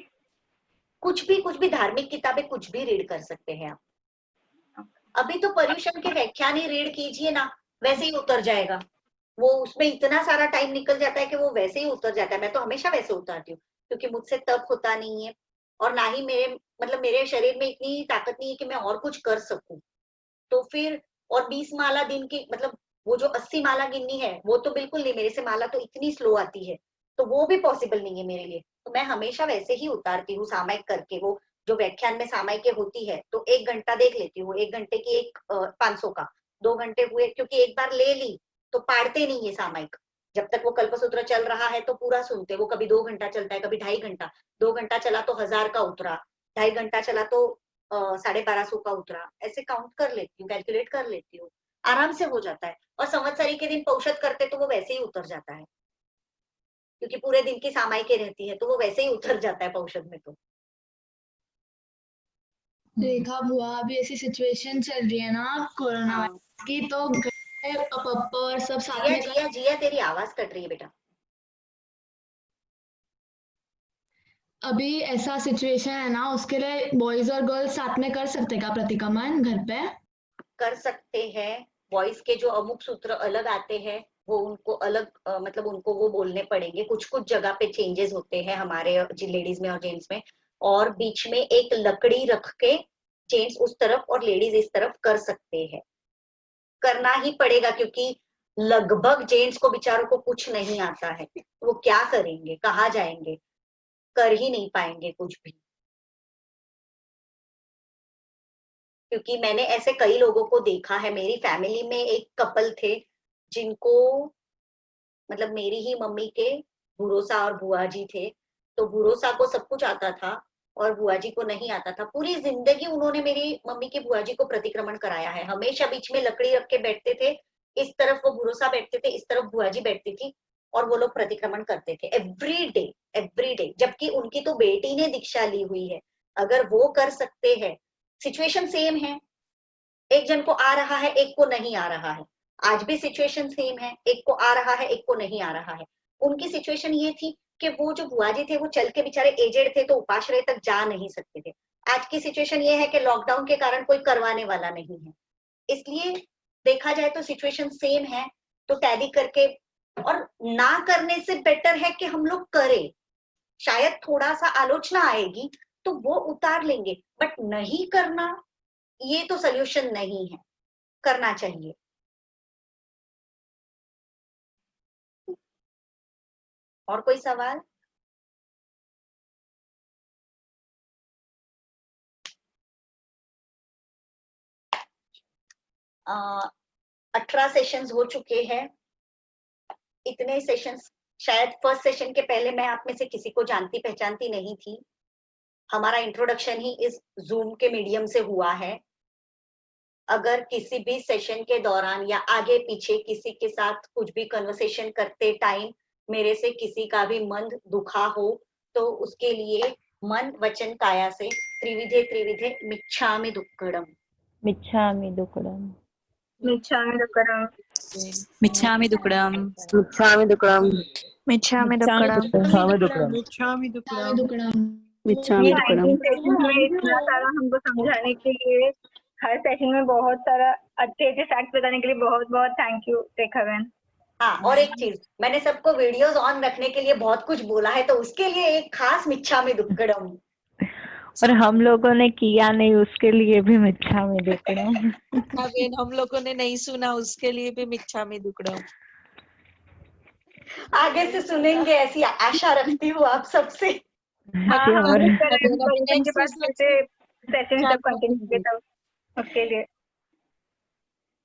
कुछ भी धार्मिक किताबें कुछ भी रीड कर सकते हैं आप। अभी तो पर्युषण के व्याख्यान ही रीड कीजिए ना, वैसे ही उतर जाएगा वो। उसमें इतना सारा टाइम निकल जाता है कि वो वैसे ही उतर जाता है। मैं तो हमेशा वैसे उतारती हूँ, क्योंकि मुझसे तप होता नहीं है, और ना ही मेरे शरीर में इतनी ताकत नहीं है कि मैं और कुछ कर सकूं। तो फिर और 20 माला दिन की, मतलब वो जो 80 माला गिननी है वो तो बिल्कुल नहीं, मेरे से माला तो इतनी स्लो आती है, तो वो भी पॉसिबल नहीं है मेरे लिए। तो मैं हमेशा वैसे ही उतारती हूँ सामायिक करके। वो जो व्याख्यान में सामायिक होती है तो 1 घंटा देख लेती हूँ, 1 घंटे की 500 का 2 घंटे हुए, क्योंकि एक बार ले ली तो पाड़ते नहीं है सामायिक। जब तक वो कल्पसूत्र चल रहा है तो पूरा सुनते। वो कभी 2 घंटा चलता है, कभी 2.5 घंटा। 2 घंटा चला तो 1000 का उतरा, 2.5 घंटा चला तो 1250 का उतरा। ऐसे काउंट कर लेती हूँ, कैलकुलेट कर लेती हूँ, आराम से हो जाता है। और संवत्सरी के दिन पौषध करते तो वो वैसे ही उतर जाता है, क्योंकि पूरे दिन की सामायिकें रहती है, तो वो वैसे ही उतर जाता है पौषध में। तो
रेखा बुआ, अभी ऐसी सिचुएशन चल रही है ना कोरोना
हाँ।
वायरस की, तो घर में पापा और सब साथ
जिया
में
जिया जिया तेरी आवाज कट रही है बेटा।
अभी ऐसा सिचुएशन है ना, उसके लिए बॉयज और गर्ल्स साथ में कर सकते हैं क्या प्रतिक्रमण घर पे?
कर सकते हैं। वॉइस के जो अमुक सूत्र अलग आते हैं वो उनको अलग मतलब उनको वो बोलने पड़ेंगे। कुछ कुछ जगह पे चेंजेस होते हैं हमारे लेडीज में और जेंट्स में। और बीच में एक लकड़ी रख के जेंट्स उस तरफ और लेडीज इस तरफ कर सकते हैं। करना ही पड़ेगा, क्योंकि लगभग जेंट्स को बेचारों को कुछ नहीं आता है, वो क्या करेंगे, कहाँ जाएंगे, कर ही नहीं पाएंगे कुछ भी। क्योंकि मैंने ऐसे कई लोगों को देखा है। मेरी फैमिली में एक कपल थे जिनको, मतलब मेरी ही मम्मी के भूरोसा और बुआ जी थे। तो भूरोसा को सब कुछ आता था और बुआ जी को नहीं आता था। पूरी जिंदगी उन्होंने मेरी मम्मी के बुआ जी को प्रतिक्रमण कराया है। हमेशा बीच में लकड़ी रख के बैठते थे, इस तरफ वो भूरोसा बैठते थे, इस तरफ बुआ जी बैठती थी, और वो लोग प्रतिक्रमण करते थे एवरी डे। जबकि उनकी तो बेटी ने दीक्षा ली हुई है। अगर वो कर सकते हैं, सिचुएशन सेम है, एक जन को आ रहा है एक को नहीं आ रहा है। आज भी सिचुएशन सेम है, एक को आ रहा है एक को नहीं आ रहा है। उनकी सिचुएशन ये थी कि वो जो बुआ जी थे वो चल के बेचारे एजेड थे, तो उपाश्रय तक जा नहीं सकते थे। आज की सिचुएशन ये है कि लॉकडाउन के कारण कोई करवाने वाला नहीं है। इसलिए देखा जाए तो सिचुएशन सेम है। तो टैली करके, और ना करने से बेटर है कि हम लोग करें। शायद थोड़ा सा आलोचना आएगी तो वो उतार लेंगे, बट नहीं करना ये तो सोल्यूशन नहीं है। करना चाहिए। और कोई सवाल? आ, 18 सेशंस हो चुके हैं। इतने सेशंस, शायद फर्स्ट सेशन के पहले मैं आप में से किसी को जानती पहचानती नहीं थी। हमारा इंट्रोडक्शन ही इस जूम के मीडियम से हुआ है। अगर किसी भी सेशन के दौरान या आगे पीछे किसी के साथ कुछ भी कन्वर्सेशन करते टाइम मेरे से किसी का भी मन दुखा हो, तो उसके लिए मन वचन काया से त्रिविधे त्रिविधे मिच्छामि दुक्कडम।
मिच्छामि दुक्कडम।
मिच्छामि दुक्कडम।
मिच्छामि दुक्कडम।
मिच्छामि दुक्कडम।
मिच्छामि दुक्कडम।
मिच्छामि दुक्कडम।
मिच्छामि
दुक्कडम।
दुक्कडम।
मिच्छामि
ये
दुक्कडम।
19 सेशन में इतना सारा हमको समझाने के लिए, हर सेशन में बहुत सारा अच्छे अच्छे फैक्ट बताने के लिए बहुत बहुत थैंक यू रेखा बहन।
हाँ, और एक चीज, मैंने सबको वीडियोस ऑन रखने के लिए बहुत कुछ बोला है, तो उसके लिए एक खास मिच्छामि दुक्कडम।
और हम लोगों ने किया नहीं, उसके लिए भी मिच्छामि दुक्कडम।
हम लोगों ने नहीं सुना, उसके लिए भी मिच्छामि दुक्कडम।
आगे से सुनेंगे ऐसी आशा रखती हूँ आप सबसे।
हाँ, हम
और
भी करेंगे पर्यूषण के बाद फिर से सेशन जब कंटिन्यू तब उसके लिए।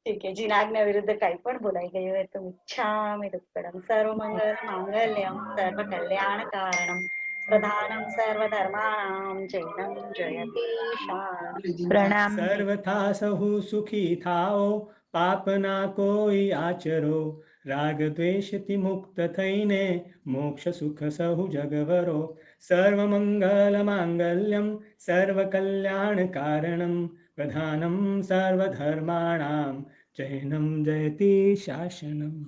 ठीक है, जिनाज्ञा विरुद्ध काही पण बोलाय गयो है तो मिच्छामि दुक्कडम। सर्व मंगल मांगल्यम सर्व कल्याण कारणम प्रधानं सर्वधर्माणां जैनं जयति शान्तिः।
प्रणाम जी।
सर्वथा सहु सुखी थाओ, पाप ना कोई आचरो, राग द्वेषति मुक्त थईने, मोक्ष सुख सहु जगवरो। सर्वमंगल मांगल्यम सर्व कल्याण कारणम, प्रधानम सर्वधर्माणां जैनं जयति शासनम्।